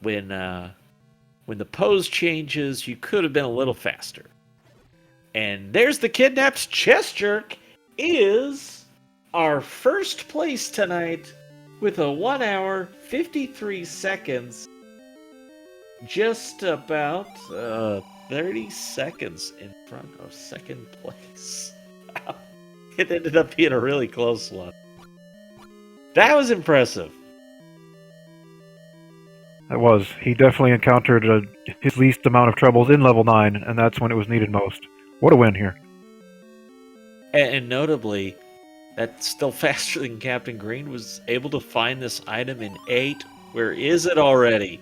When the pose changes, you could have been a little faster. And there's the kidnapped Chestjerk is our first place tonight with a 1 hour, 53 seconds. Just about 30 seconds in front of second place. It ended up being a really close one. That was impressive.
That was. He definitely encountered his least amount of troubles in level 9, and that's when it was needed most. What a win here.
And notably, that's still faster than Captain Green was able to find this item in 8. Where is it already?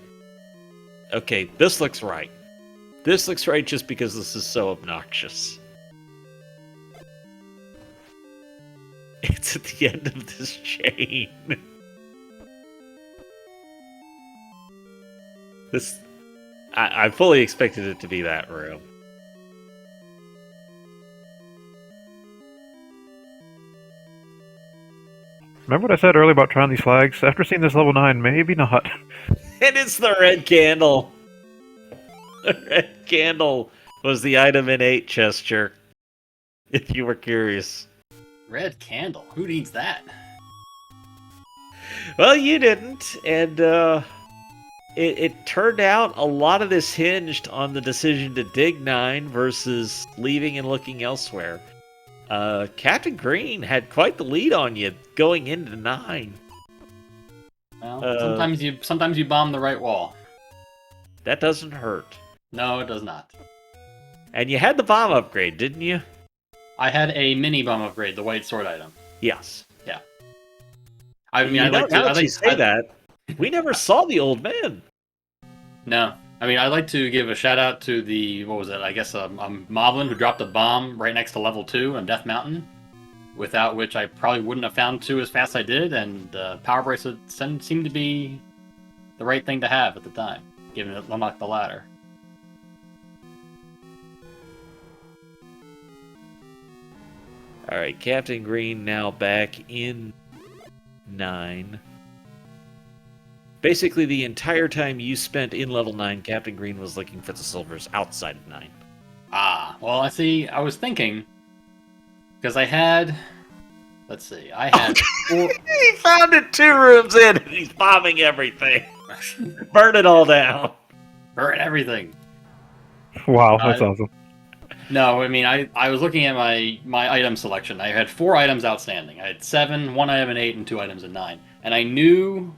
Okay, this looks right. This looks right just because this is so obnoxious. It's at the end of this chain. This... I fully expected it to be that room.
Remember what I said earlier about trying these flags? After seeing this level 9, maybe not.
And it's the red candle. The red candle was the item in 8, Chester. If you were curious.
Red candle? Who needs that?
Well, you didn't, and it turned out a lot of this hinged on the decision to dig 9 versus leaving and looking elsewhere. Captain Green had quite the lead on you going into 9.
Well, sometimes you bomb the right wall.
That doesn't hurt.
No, it does not.
And you had the bomb upgrade, didn't you?
I had a mini bomb upgrade, the white sword item.
Yes.
Yeah. I mean,
Now that you say that, we never saw the old man.
No. I mean, I'd like to give a shout out to the, what was it? I guess Moblin who dropped a bomb right next to level 2 on Death Mountain, without which I probably wouldn't have found 2 as fast as I did, and Power Bracelet seemed to be the right thing to have at the time, given it unlocked the ladder.
Alright, Captain Green now back in 9. Basically, the entire time you spent in level 9, Captain Green was looking for the silvers outside of 9.
Ah, well, I was thinking, because I had, let's see, I had 4...
He found it 2 rooms in, and he's bombing everything. Burn it all down.
Burn everything.
Wow, that's awesome.
No, I mean, I was looking at my item selection. I had 4 items outstanding. I had 7, 1 item in 8, and 2 items in 9. And I knew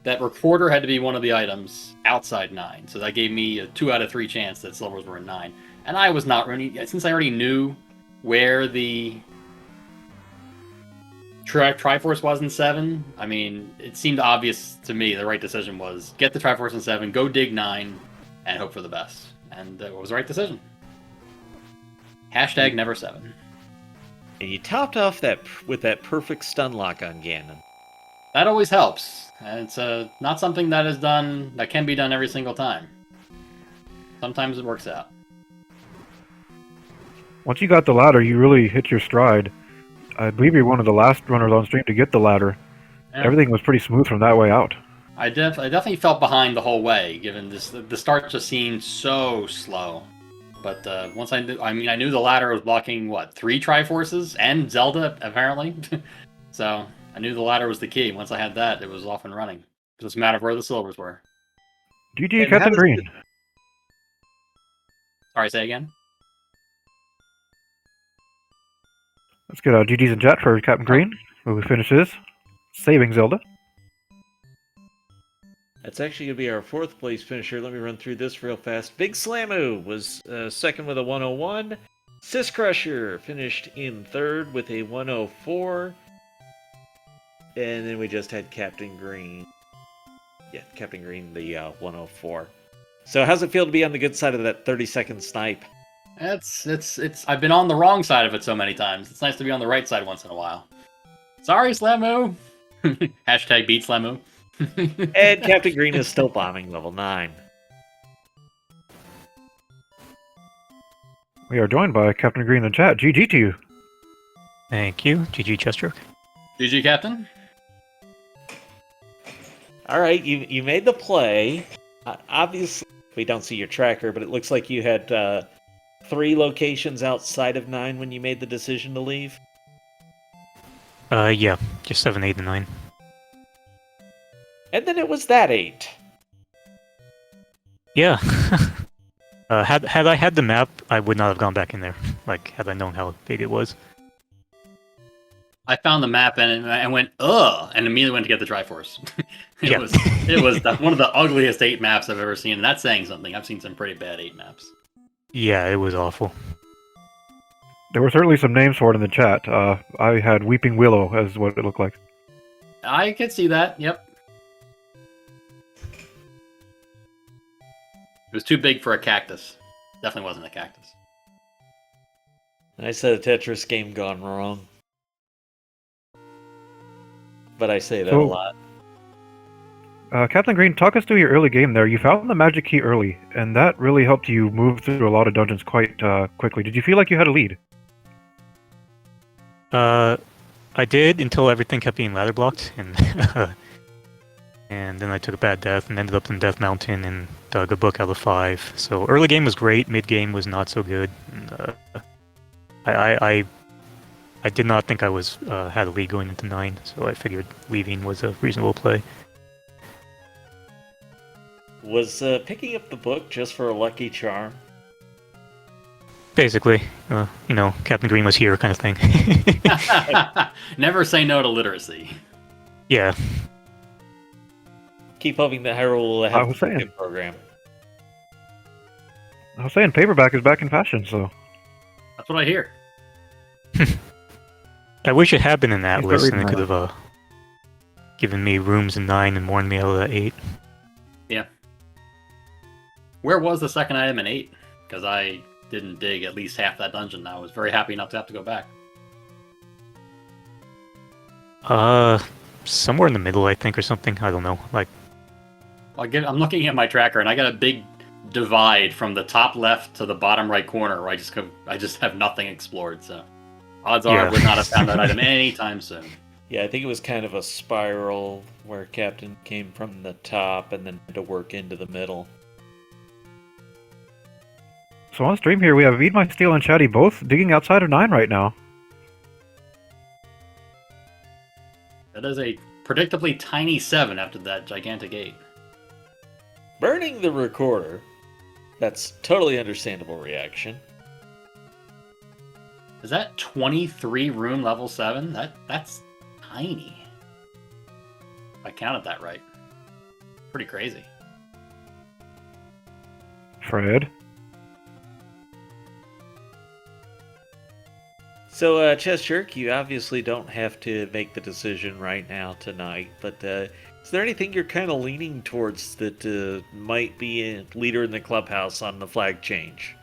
that Recorder had to be one of the items outside 9. So that gave me a 2 out of 3 chance that silvers were in 9. And I was not really... Since I already knew where the Triforce was in 7, I mean, it seemed obvious to me the right decision was get the Triforce in 7, go dig 9, and hope for the best. And it was the right decision. Hashtag never 7.
And you topped off that with that perfect stun lock on Ganon.
That always helps. And it's not something that can be done every single time. Sometimes it works out.
Once you got the ladder, you really hit your stride. I believe you're one of the last runners on stream to get the ladder. Yeah. Everything was pretty smooth from that way out.
I definitely felt behind the whole way, given the start just seemed so slow. But once I knew the ladder was blocking, what, 3 Triforces? And Zelda, apparently? So, I knew the ladder was the key. Once I had that, it was off and running. It was a matter of where the silvers were.
GG, Captain Green.
Sorry, say again?
Let's get GG's in chat for Captain Green, who finishes saving Zelda.
That's actually going to be our 4th place finisher. Let me run through this real fast. Big Slamu was second with a 101. Sis Crusher finished in 3rd with a 104. And then we just had Captain Green. Yeah, Captain Green, the 104. So how's it feel to be on the good side of that 30-second snipe?
It's I've been on the wrong side of it so many times. It's nice to be on the right side once in a while. Sorry, Slamu. Hashtag beat Slamu.
And Captain Green is still bombing level 9.
We are joined by Captain Green in the chat. GG to you.
Thank you. GG Chester.
GG, Captain.
Alright, you made the play. Obviously, we don't see your tracker, but it looks like you had 3 locations outside of 9 when you made the decision to leave.
Yeah, just 7, 8, and 9.
And then it was that 8.
Yeah. Had I had the map, I would not have gone back in there. Like, had I known how big it was.
I found the map and I went, ugh, and immediately went to get the Triforce. It was one of the ugliest 8 maps I've ever seen, and that's saying something. I've seen some pretty bad 8 maps.
Yeah, it was awful.
There were certainly some names for it in the chat. I had Weeping Willow as what it looked like.
I could see that, yep. It was too big for a cactus. Definitely wasn't a cactus.
I said a Tetris game gone wrong. But I say that a lot.
Captain Green, talk us through your early game there. You found the magic key early, and that really helped you move through a lot of dungeons quite quickly. Did you feel like you had a lead?
I did until everything kept being ladder blocked, and and then I took a bad death and ended up in Death Mountain and dug a book out of 5. So early game was great, mid game was not so good. And, I did not think I was had a lead going into 9, so I figured leaving was a reasonable play.
Was picking up the book just for a lucky charm?
Basically, Captain Green was here kind of thing.
Never say no to literacy.
Yeah.
Keep hoping that Hyrule will have a good program.
I was saying paperback is back in fashion, so...
That's what I hear.
I wish it had been an Atlas, and it could
that.
have given me rooms in 9 and warned me out of that 8.
Yeah. Where was the second item in 8? Because I didn't dig at least half that dungeon. I was very happy not to have to go back.
Somewhere in the middle, I think, or something. I don't know.
I'm looking at my tracker, and I got a big divide from the top left to the bottom right corner where I just have nothing explored. So odds are I would not have found that item anytime soon.
Yeah, I think it was kind of a spiral where Captain came from the top and then had to work into the middle.
So on stream here, we have Eat My Steel and Chatty both digging outside of 9 right now.
That is a predictably tiny 7 after that gigantic 8.
Burning the recorder. That's totally understandable reaction.
Is that 23 room level 7? That's tiny. If I counted that right. Pretty crazy.
Fred?
So, Chess Jerk, you obviously don't have to make the decision right now tonight, but is there anything you're kind of leaning towards that might be a leader in the clubhouse on the flag change?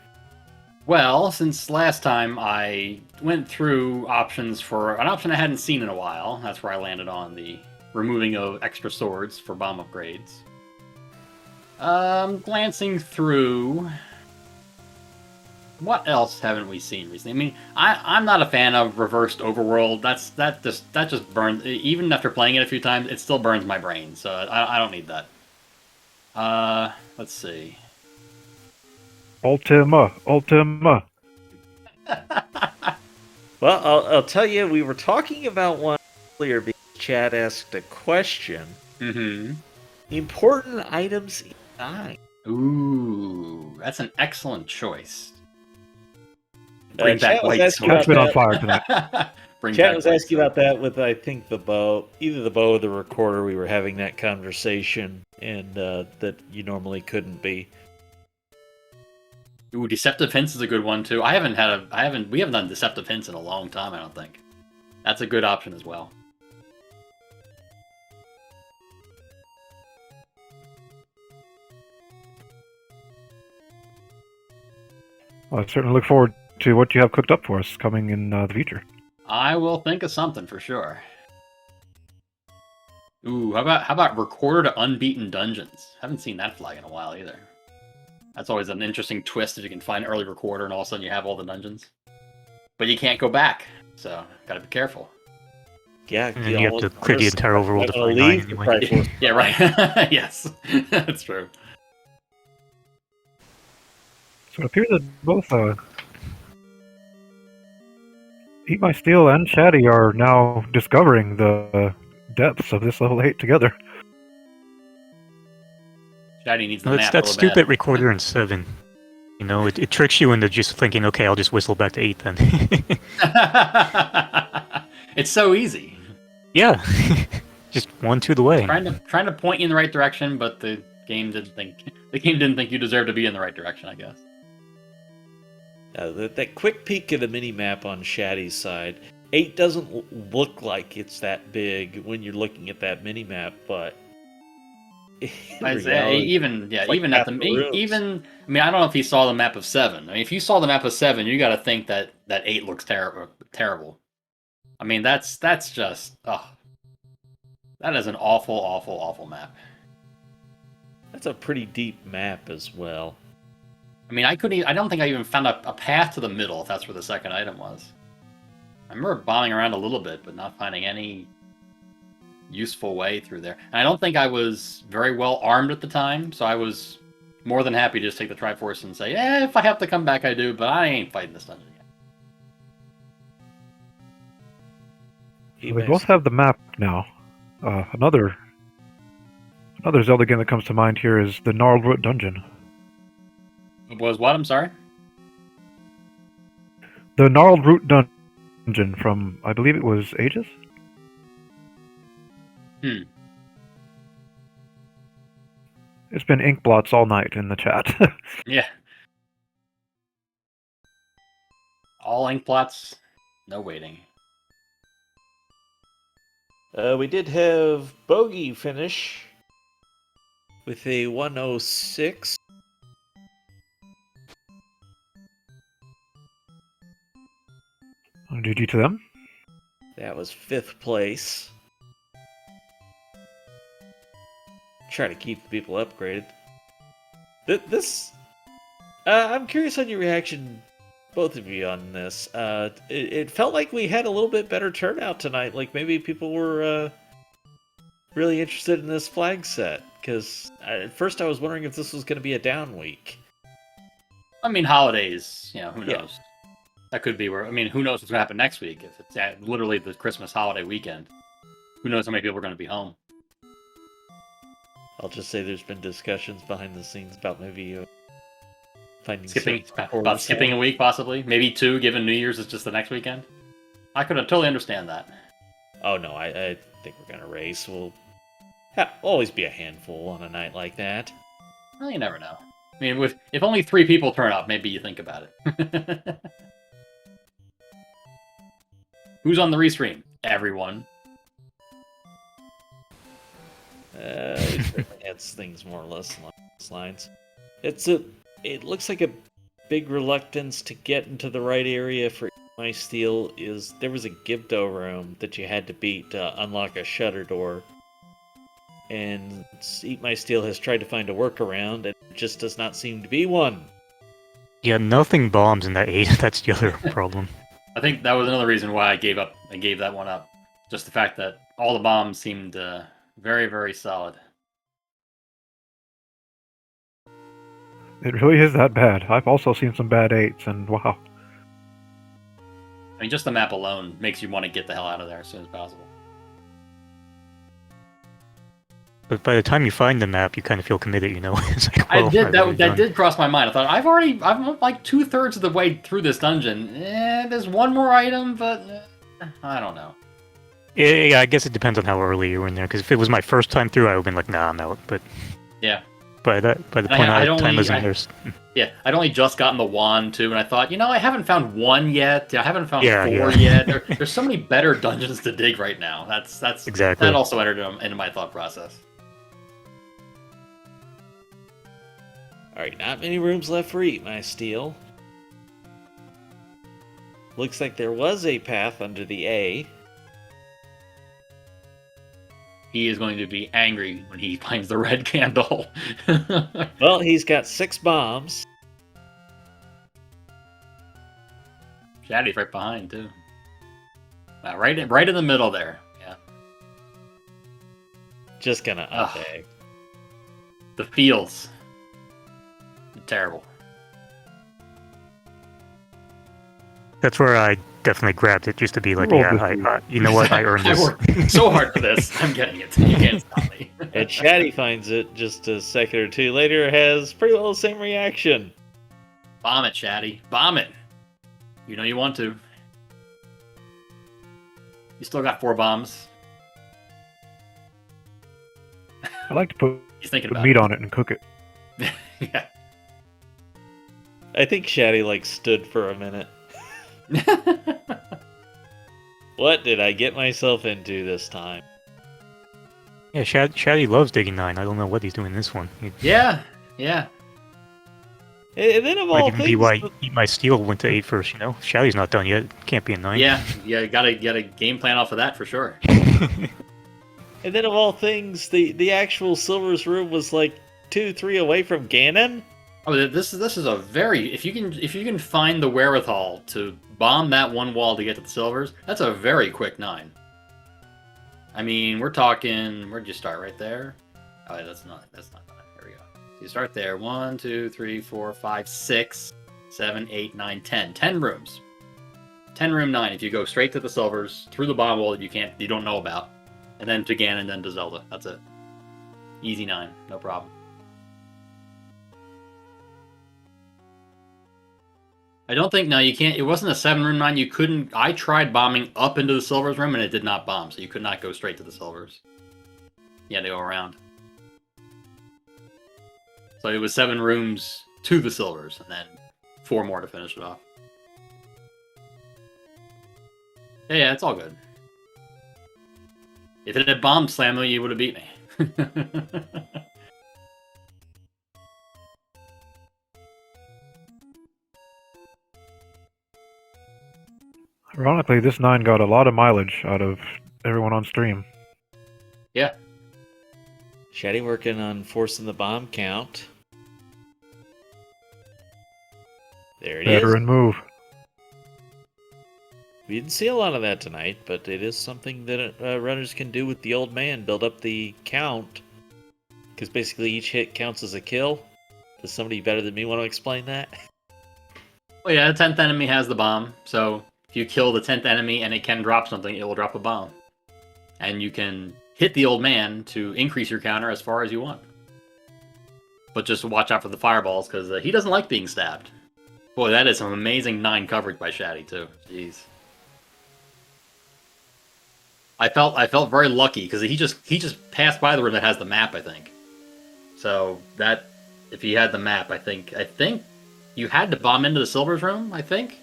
Well, since last time I went through options for an option I hadn't seen in a while, that's where I landed on the removing of extra swords for bomb upgrades. Glancing through... What else haven't we seen recently? I mean, I'm not a fan of reversed overworld. That just burns. Even after playing it a few times, it still burns my brain. So I don't need that. Let's see.
Ultima.
Well, I'll tell you, we were talking about one earlier because Chad asked a question.
Mm-hmm.
Important items in 9.
Ooh, that's an excellent choice. Bring back
Chat was
white
asking
Cat's
sword.
been on fire tonight.
Chat was asking about that with, I think, the bow. Either the bow or the recorder. We were having that conversation, and that you normally couldn't be.
Ooh, deceptive hints is a good one too. We haven't done deceptive hints in a long time, I don't think. That's a good option as well.
Well, I certainly look forward to what you have cooked up for us coming in the future.
I will think of something for sure. Ooh, how about recorder to unbeaten dungeons? Haven't seen that flag in a while either. That's always an interesting twist if you can find early recorder and all of a sudden you have all the dungeons. But you can't go back, so gotta be careful.
Yeah,
And then you have to clear the entire overworld to find 9 anyway.
Yeah, right. Yes, that's true.
So it appears that both Eat My Steel and Chatty are now discovering the depths of this level 8 together.
Chatty needs the
No,
map
it's that
real
stupid
bad.
recorder in 7. You know, it tricks you into just thinking, okay, I'll just whistle back to 8 then.
It's so easy.
Yeah. Just 1 to the way.
Trying to point you in the right direction, but the game didn't think you deserved to be in the right direction, I guess.
That quick peek at the mini-map on Shaddy's side. 8 doesn't look like it's that big when you're looking at that mini-map, but Here
I
we
say,
go.
even
It's like
even at
half
the
the rooms.
even I mean I don't know if he saw the map of 7. I mean if you saw the map of 7, you got to think that 8 looks terrible. I mean that's just that is an awful map.
That's a pretty deep map as well.
I mean I don't think I even found a path to the middle if that's where the second item was. I remember bombing around a little bit but not finding any useful way through there. And I don't think I was very well armed at the time, so I was more than happy to just take the Triforce and say, if I have to come back, I do, but I ain't fighting this dungeon yet.
They both have the map now. Another Zelda game that comes to mind here is the Gnarled Root Dungeon.
It was what? I'm sorry?
The Gnarled Root Dungeon from, I believe it was Aegis? It's been ink blots all night in the chat.
Yeah. All ink plots, no waiting.
We did have Bogey finish with a 106.
GG to them.
That was 5th place. Try to keep the people upgraded. I'm curious on your reaction, both of you, on this. It felt like we had a little bit better turnout tonight. Like maybe people were really interested in this flag set. Because at first I was wondering if this was going to be a down week.
I mean, holidays, who knows?
Yeah.
That could be where, who knows what's going to happen next week if it's literally the Christmas holiday weekend. Who knows how many people are going to be home?
I'll just say there's been discussions behind the scenes about maybe finding
skipping a week, possibly. Maybe 2, given New Year's is just the next weekend. I could totally understand that.
Oh, no, I think we're going to race. We'll always be a handful on a night like that.
Well, you never know. I mean, if only 3 people turn up, maybe you think about it. Who's on the restream? Everyone.
It's things more or less along those lines. It looks like a big reluctance to get into the right area for my steel is there was a Gibdo room that you had to beat to unlock a shutter door. And Eat My Steel has tried to find a workaround, and it just does not seem to be one.
Yeah, nothing bombs in that 8. That's the other problem.
I think that was another reason why I gave that one up. Just the fact that all the bombs seemed very, very solid.
It really is that bad. I've also seen some bad 8s, and wow.
I mean, just the map alone makes you want to get the hell out of there as soon as possible.
But by the time you find the map, you kind of feel committed, It's like, well,
that did cross my mind. I thought, I'm like 2/3 of the way through this dungeon. There's one more item, but I don't know.
Yeah, I guess it depends on how early you were in there. Because if it was my first time through, I would have been like, nah, I'm out. But
yeah,
by the point time was in there.
Yeah, I'd only just gotten the wand too, and I thought, I haven't found 1 yet. I haven't found 4 yet. There's so many better dungeons to dig right now. That's
exactly.
That also entered into my thought process.
Alright, not many rooms left for Eat My Steel. Looks like there was a path under the A.
He is going to be angry when he finds the red candle.
Well, he's got 6 bombs.
Shaddy's right behind, too. Right in the middle there. Yeah.
Just gonna up-egg.
The feels. Terrible.
That's where I definitely grabbed it, just to be like, you know what, I earned this.
I worked so hard for this. I'm getting it. You can't stop me.
And Shaddy finds it just a second or two later, has pretty well the same reaction.
Bomb it, Shaddy. Bomb it. You know you want to. You still got 4 bombs.
I like to put
He's thinking about
meat on it and cook it.
Yeah.
I think Shaddy, stood for a minute. What did I get myself into this time?
Yeah, Shaddy loves digging 9. I don't know what he's doing in this one. It
Yeah.
And then of
might
all
even be
things,
why Eat My Steel went to 8 first, you know? Shaddy's not done yet. Can't be a 9.
Yeah, gotta get a game plan off of that for sure.
and then of all things, the actual Silver's room was like 2-3 away from Ganon.
Oh, this is a very if you can find the wherewithal to bomb that one wall to get to the Silvers, that's a very quick 9. I mean, we're talking. Where'd you start? Right there. Oh, yeah, that's not 9. There we go. So you start there. 1, 2, 3, 4, 5, 6, 7, 8, 9, 10. 10 rooms. 10 room 9. If you go straight to the Silvers through the bomb wall that you don't know about, and then to Ganon, then to Zelda. That's it. Easy 9, no problem. I don't think, no, you can't, it wasn't a 7 room 9, you couldn't, I tried bombing up into the Silvers room and it did not bomb, so you could not go straight to the Silvers. You had to go around. So it was 7 rooms to the Silvers, and then 4 more to finish it off. Yeah, it's all good. If it had bombed Slammo, you would have beat me.
Ironically, this 9 got a lot of mileage out of everyone on stream.
Yeah.
Shaddy working on forcing the bomb count. There it is.
Veteran move.
We didn't see a lot of that tonight, but it is something that runners can do with the old man. Build up the count. Because basically each hit counts as a kill. Does somebody better than me want to explain that?
Well, yeah, the 10th enemy has the bomb, so if you kill the 10th enemy and it can drop something, it will drop a bomb. And you can hit the old man to increase your counter as far as you want. But just watch out for the fireballs, because he doesn't like being stabbed. Boy, that is some amazing 9 coverage by Shaddy, too. Jeez. I felt very lucky, because he just passed by the room that has the map, I think. So, that, if he had the map, I think you had to bomb into the Silvers room, I think?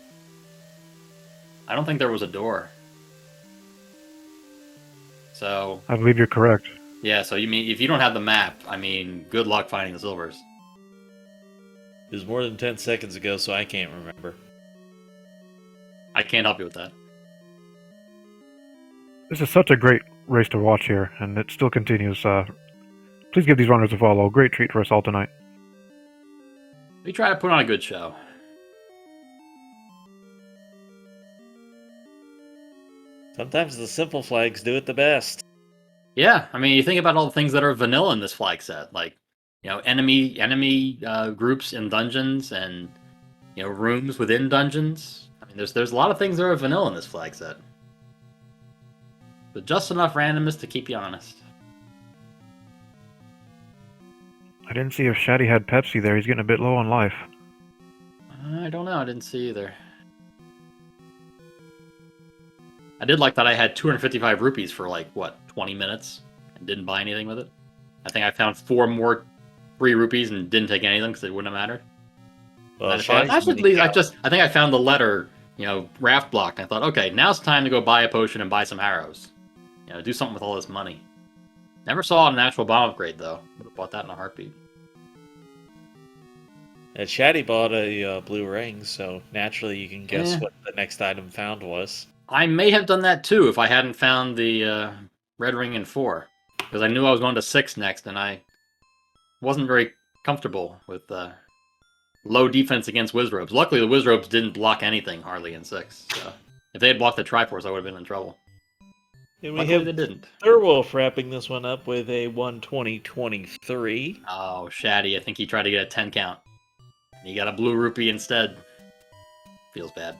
I don't think there was a door. So...
I believe you're correct.
Yeah, so you mean, if you don't have the map, I mean, good luck finding the Silvers.
It was more than 10 seconds ago, so I can't remember.
I can't help you with that.
This is such a great race to watch here, and it still continues. Please give these runners a follow. Great treat for us all tonight.
We try to put on a good show.
Sometimes the simple flags do it the best.
Yeah, I mean, you think about all the things that are vanilla in this flag set, like, you know, enemy groups in dungeons, and, you know, rooms within dungeons. I mean, there's a lot of things that are vanilla in this flag set, but just enough randomness to keep you honest.
I didn't see if Shaddy had Pepsi there. He's getting a bit low on life.
I don't know. I didn't see either. I did like that I had 255 rupees for, like, what, 20 minutes and didn't buy anything with it. I think I found 4 more free rupees and didn't take anything because it wouldn't have mattered.
Well,
I thought, I think I found the letter, you know, raft block. And I thought, okay, now's the time to go buy a potion and buy some arrows. You know, do something with all this money. Never saw an actual bomb upgrade, though. Would have bought that in a heartbeat.
And Shaddy bought a blue ring, so naturally you can guess what the next item found was.
I may have done that, too, if I hadn't found the red ring in 4. Because I knew I was going to 6 next, and I wasn't very comfortable with low defense against Wizrobes. Luckily, the Wizrobes didn't block anything hardly in 6. So if they had blocked the Triforce, I would have been in trouble.
And we
Luckily,
have
they didn't.
Thurwolf wrapping this one up with a 120-23.
Oh, Shaddy, I think he tried to get a 10 count. He got a blue rupee instead. Feels bad.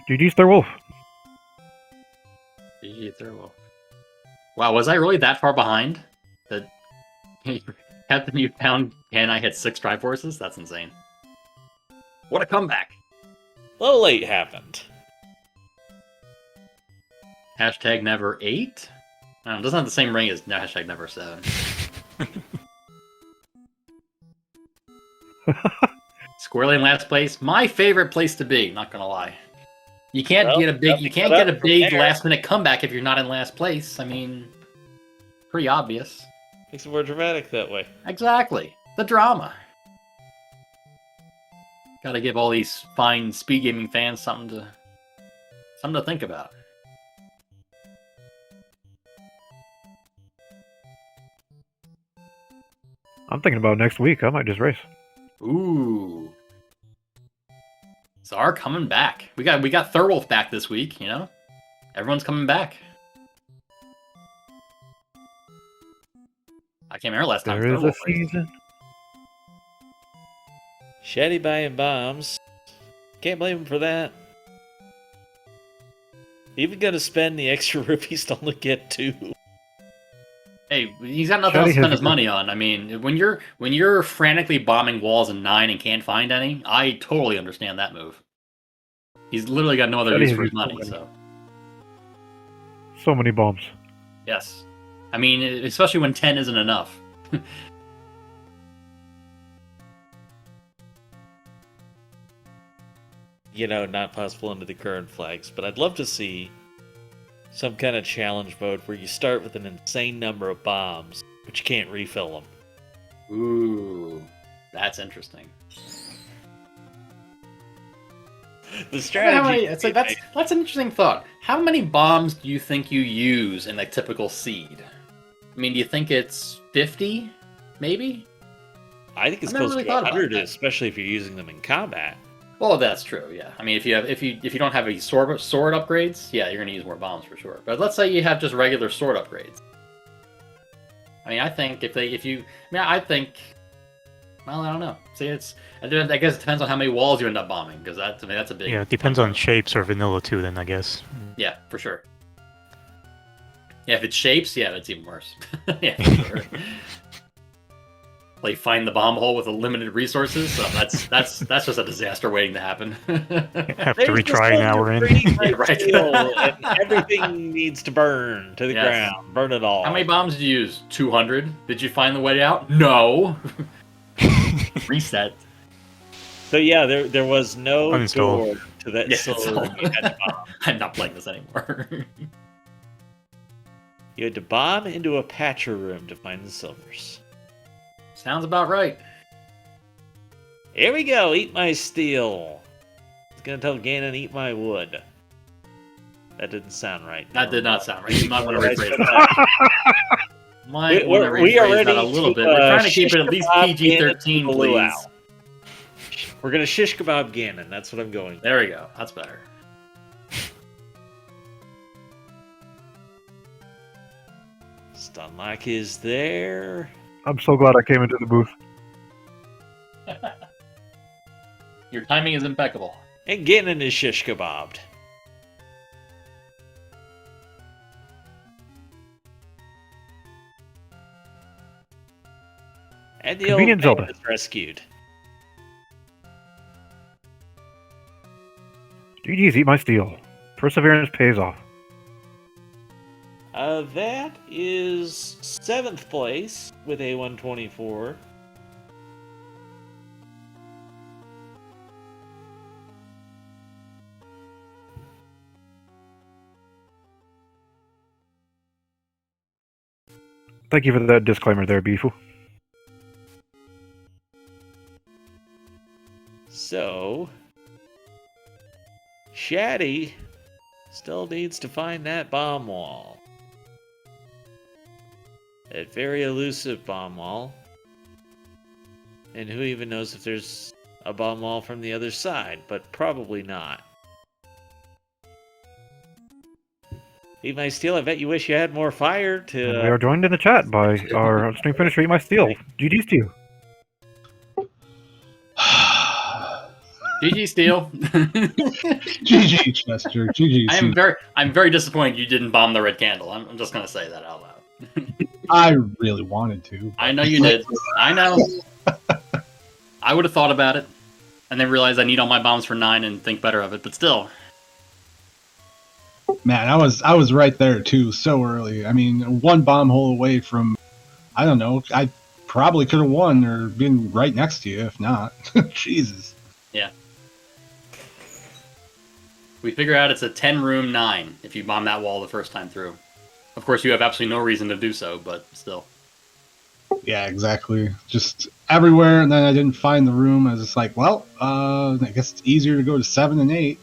GG's Thurwolf.
GG Thurwolf. Wow, was I really that far behind? That Captain you found and I had 6 Triforces? That's insane. What a comeback!
Low late happened.
Hashtag never 8? No, it doesn't have the same ring as hashtag never 7. Squarely in last place. My favorite place to be, not gonna lie. You can't
Well,
get a big.
nothing
You can't
but
get a
up from
big
there.
last-minute comeback if you're not in last place. I mean, pretty obvious.
Makes it more dramatic that way.
Exactly. The drama. Got to give all these fine speed gaming fans something to think about.
I'm thinking about next week. I might just race.
Ooh. Czar coming back. We got Thurwolf back this week, you know? Everyone's coming back. I can't remember last time
There is a
Thurwolf raced.
season.
Shaddy buying bombs. Can't blame him for that. Even gonna spend the extra rupees to only get 2.
Hey, he's got nothing
Shaddy
else to spend
has
his money on. I mean, when you're frantically bombing walls in 9 and can't find any, I totally understand that move. He's literally got no other
Shaddy
use
has
for his
used so
money,
many.
so
So many bombs.
yes. I mean, especially when 10 isn't enough.
You know, not possible under the current flags, but I'd love to see some kind of challenge mode where you start with an insane number of bombs, but you can't refill them.
Ooh, that's interesting.
The strategy.
It's like that's an interesting thought. How many bombs do you think you use in a typical seed? I mean, do you think it's 50, maybe?
I think it's
I've never
close
really
to
thought about
100,
that.
especially if you're using them in combat.
Well, that's true. Yeah, I mean, if you don't have any sword upgrades, yeah, you're gonna use more bombs for sure. But let's say you have just regular sword upgrades. I mean, I think I think. Well, I don't know. See, I guess it depends on how many walls you end up bombing, because that's a big.
Yeah, it depends on shapes or vanilla too. Then I guess.
Yeah, for sure. Yeah, if it's shapes, yeah, that's even worse. Yeah, for sure. Like find the bomb hole with a limited resources, so that's just a disaster waiting to happen.
Have to retry an hour in.
Yeah, right.
And everything needs to burn to the
Yes.
ground. Burn it all.
How many bombs did you use? 200? Did you find the way out? No. Reset.
So yeah, there was no
Uninstall.
door to that
Yeah,
silver room. You had to bomb.
I'm not playing this anymore.
You had to bomb into a patcher room to find the silvers.
Sounds about right.
Here we go, eat my steel. It's gonna tell Ganon, eat my wood. That didn't sound right.
That did not sound right. You might want to
Right,
rephrase
but,
that. Might want to
we are
rephrase that
ready
a little
to,
bit. We're trying to keep it at
shish
least
kebab
PG-13,
Ganon to the
please.
luau. We're gonna shish kebab Ganon. That's what I'm going.
There we go. That's better.
Stunlock is there.
I'm so glad I came into the booth.
Your timing is impeccable.
And Ganon is shish kebabbed. And the old
Convenient
man
Zelda.
is rescued.
GG's, eat my steel. Perseverance pays off.
That is 7th place with a 124.
Thank you for that disclaimer there, Beefoo.
So, Shaddy still needs to find that bomb wall. That very elusive bomb wall. And who even knows if there's a bomb wall from the other side, but probably not. Eat my steel, I bet you wish you had more fire to...
And we are joined in the chat by our stream finisher, Eat My Steel. GG's to you.
GG Steel.
GG Chester. GG.
I'm very disappointed you didn't bomb the red candle. I'm just gonna say that out loud.
I really wanted to.
I know you did. I know. I would have thought about it, and then realized I need all my bombs for 9 and think better of it. But still,
Man, I was right there too, so early. I mean, one bomb hole away from, I don't know, I probably could have won or been right next to you if not. Jesus.
yeah. We figure out it's a 10-room 9 if you bomb that wall the first time through. Of course, you have absolutely no reason to do so, but still.
Yeah, exactly. Just everywhere, and then I didn't find the room. I was just like, well, I guess it's easier to go to 7 and 8.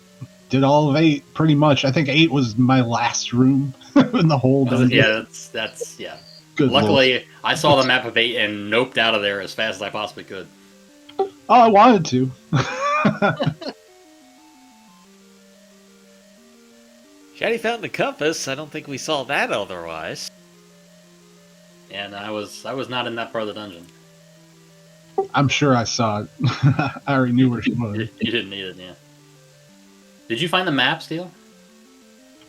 Did all of 8 pretty much. I think 8 was my last room in the whole dungeon.
Yeah, that's yeah.
Good
Luckily,
Lord.
I saw the map of 8 and noped out of there as fast as I possibly could.
Oh, I wanted to.
Shaddy found the compass. I don't think we saw that otherwise.
And I was not in that part of the dungeon.
I'm sure I saw it. I already knew where she was.
You didn't need it, yeah. Did you find the map, Steel?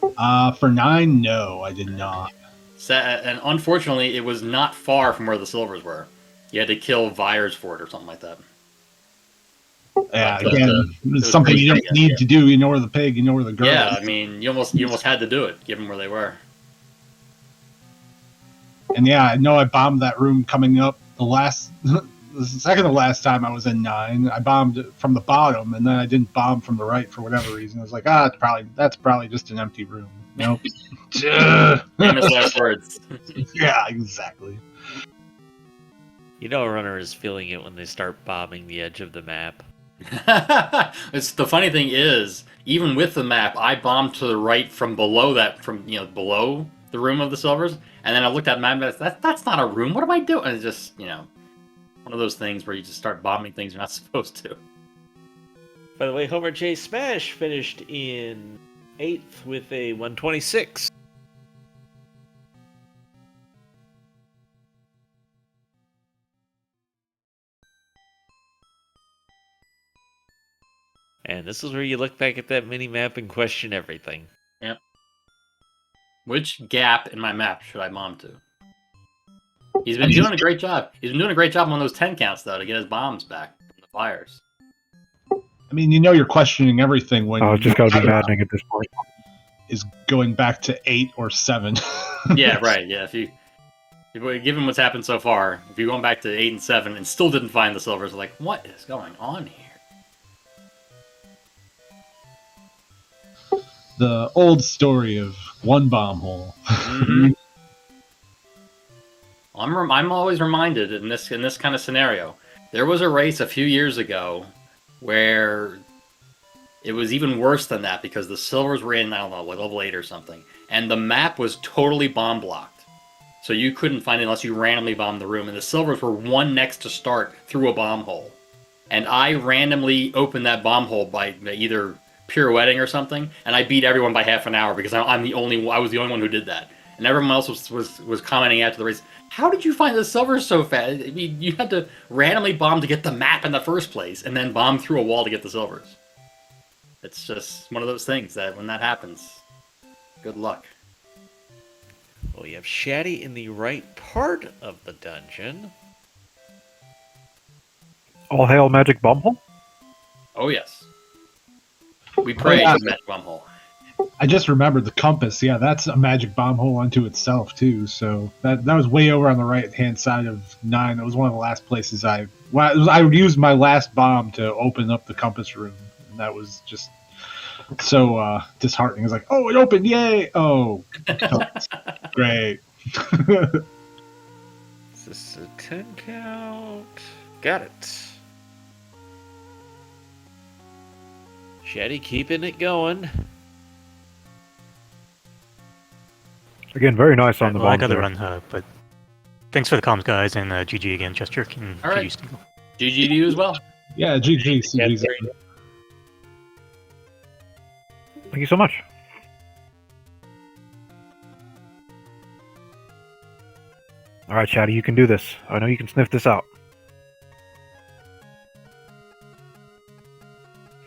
For 9, no, I did not.
And unfortunately, it was not far from where the silvers were. You had to kill Vyres for it or something like that.
Yeah,
But,
again,
it
it's
was
something
pretty
you don't
big,
need
yeah.
to do. You know where the pig, you know where the girl
Yeah,
is.
I mean, you almost had to do it, given where they were.
And yeah, I know I bombed that room coming up the second to last time I was in 9. I bombed it from the bottom, and then I didn't bomb from the right for whatever reason. I was like, that's probably just an empty room. Nope.
Famous last words.
Yeah, exactly.
You know a runner is feeling it when they start bombing the edge of the map.
The funny thing is, even with the map, I bombed to the right from below below the room of the silvers, and then I looked at the map and that's not a room. What am I doing? And it's just, one of those things where you just start bombing things you're not supposed to.
By the way, Homer J. Smash finished in 8th with a 126. And this is where you look back at that mini-map and question everything.
Yep. Which gap in my map should I bomb to? He's been doing a great job. He's been doing a great job on those 10 counts, though, to get his bombs back from the fires.
I mean, you're questioning everything when
Oh, it's just got to be maddening at this point.
is going back to 8 or 7.
Yeah, right. Yeah, given what's happened so far, if you're going back to 8 and 7 and still didn't find the silvers, like, what is going on here?
The old story of one bomb hole.
Mm-hmm. I'm always reminded in this kind of scenario. There was a race a few years ago where it was even worse than that because the silvers were in, I don't know, like level 8 or something, and the map was totally bomb blocked. So you couldn't find it unless you randomly bombed the room, and the silvers were one next to start through a bomb hole. And I randomly opened that bomb hole by either pirouetting or something, and I beat everyone by half an hour because I was the only one who did that. And everyone else was commenting after the race, how did you find the silvers so fast? I mean, you had to randomly bomb to get the map in the first place, and then bomb through a wall to get the silvers. It's just one of those things that when that happens, good luck.
Well, you have Shaddy in the right part of the dungeon.
All hail Magic Bomb Hole?
Oh, yes. We pray
yeah.
to Magic Bomb Hole.
I just remembered the compass. Yeah, that's a magic bomb hole unto itself too. So that was way over on the right hand side of 9. That was one of the last places I used my last bomb to open up the compass room, and that was just so disheartening. I was like, oh, it opened! Yay! Oh, great.
Is this a 10 count? Got it. Shaddy keeping it going.
Again, very nice on the
Well, I
bomb.
gotta
there.
run, but thanks for the comms, guys, and GG again, Chester. And
All right.
GG Steel.
GG to you as well.
Yeah, GG.
That's
CG's.
great.
Thank you so much. All right, Shaddy, you can do this. I know you can sniff this out.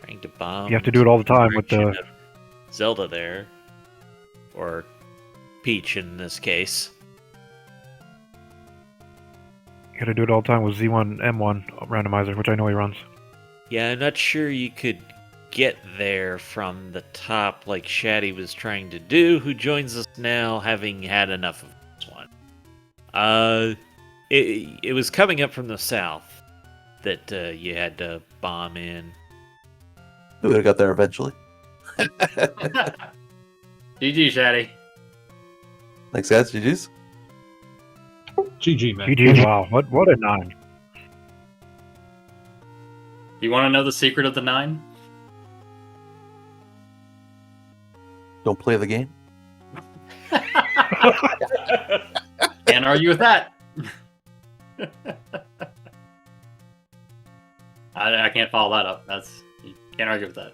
Trying to bomb.
You have to do it all the time with the.
direction of Zelda there. Or Peach in this case.
You got to do it all the time with Z1 M1 randomizer, which I know he runs.
Yeah, I'm not sure you could get there from the top like Shaddy was trying to do, who joins us now having had enough of this one. It was coming up from the south that you had to bomb in.
We would have got there eventually.
GG, Shaddy.
Thanks, guys. GG's.
GG, man.
GG, wow. What a 9.
You want to know the secret of the 9?
Don't play the game.
Can't argue with that. I can't follow that up. You can't argue with that.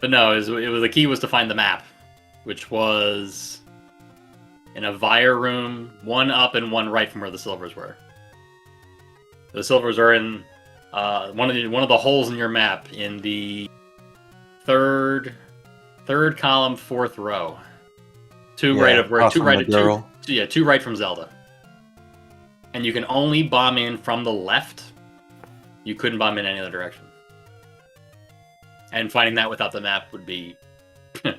But no, it was the key was to find the map, which was in a Vire room, one up and one right from where the silvers were. The silvers are in one of the holes in your map in the third column, 4th row. Two right from Zelda. And you can only bomb in from the left. You couldn't bomb in any other direction. And finding that without the map would be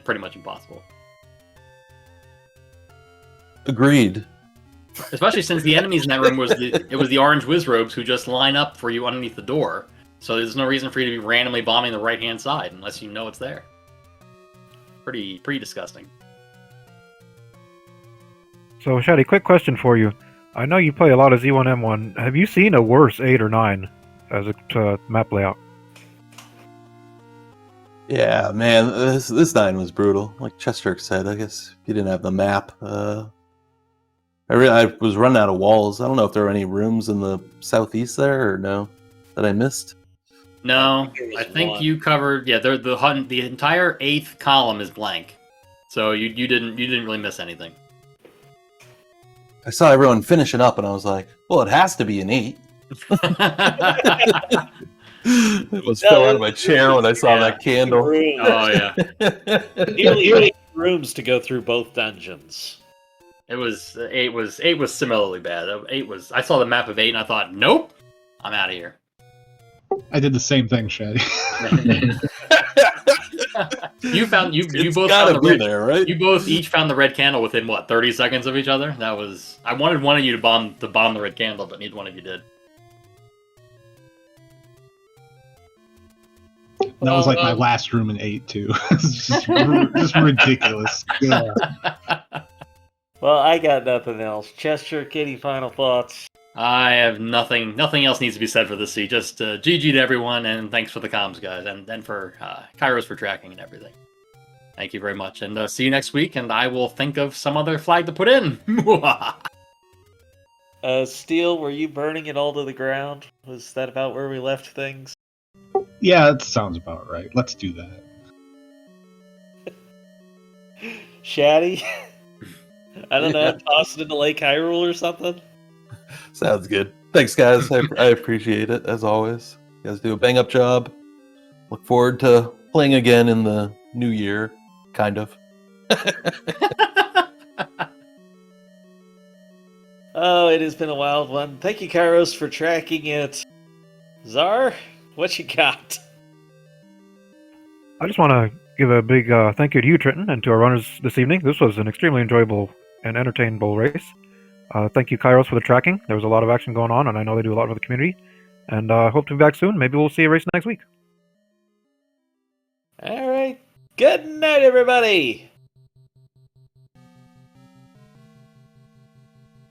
pretty much impossible.
Agreed.
Especially since the enemies in that room was the orange Wizrobes who just line up for you underneath the door. So there's no reason for you to be randomly bombing the right-hand side unless you know it's there. Pretty disgusting.
So, Shaddy, quick question for you. I know you play a lot of Z1M1. Have you seen a worse 8 or 9 as a map layout?
Yeah, man, this 9 was brutal. Like Chester said, I guess if you didn't have the map. I was running out of walls. I don't know if there were any rooms in the southeast there or no that I missed.
No, I think you covered. Yeah, the entire 8th column is blank, so you didn't really miss anything.
I saw everyone finishing up, and I was like, "Well, it has to be an 8." I was fell out of my chair when I saw that candle.
Oh yeah,
Nearly 8 rooms to go through both dungeons.
it was 8 was similarly bad. 8 was. I saw the map of 8 and I thought, nope, I'm out of here.
I did the same thing, Shaddy.
You
It's
both
gotta
found the
be
red,
there, right?
You both each found the red candle within 30 seconds of each other. That was. I wanted one of you to bomb the red candle, but neither one of you did.
That was like my last room in 8 too. It's just ridiculous. Yeah.
Well, I got nothing else. Chester, Kitty, final thoughts.
I have nothing. Nothing else needs to be said for this seat. Just GG to everyone, and thanks for the comms, guys, and for Kairos for tracking and everything. Thank you very much, and see you next week. And I will think of some other flag to put in.
Steel, were you burning it all to the ground? Was that about where we left things?
Yeah, that sounds about right. Let's do that.
Shaddy? I don't know, toss it into Lake Hyrule or something?
Sounds good. Thanks, guys. I appreciate it, as always. You guys do a bang-up job. Look forward to playing again in the new year, kind of.
Oh, it has been a wild one. Thank you, Kairos, for tracking it. Czar, what you got?
I just want to give a big thank you to you, Trenton, and to our runners this evening. This was an extremely enjoyable and entertainable race. Thank you, Kairos, for the tracking. There was a lot of action going on, and I know they do a lot for the community. And I hope to be back soon. Maybe we'll see a race next week.
All right. Good night, everybody.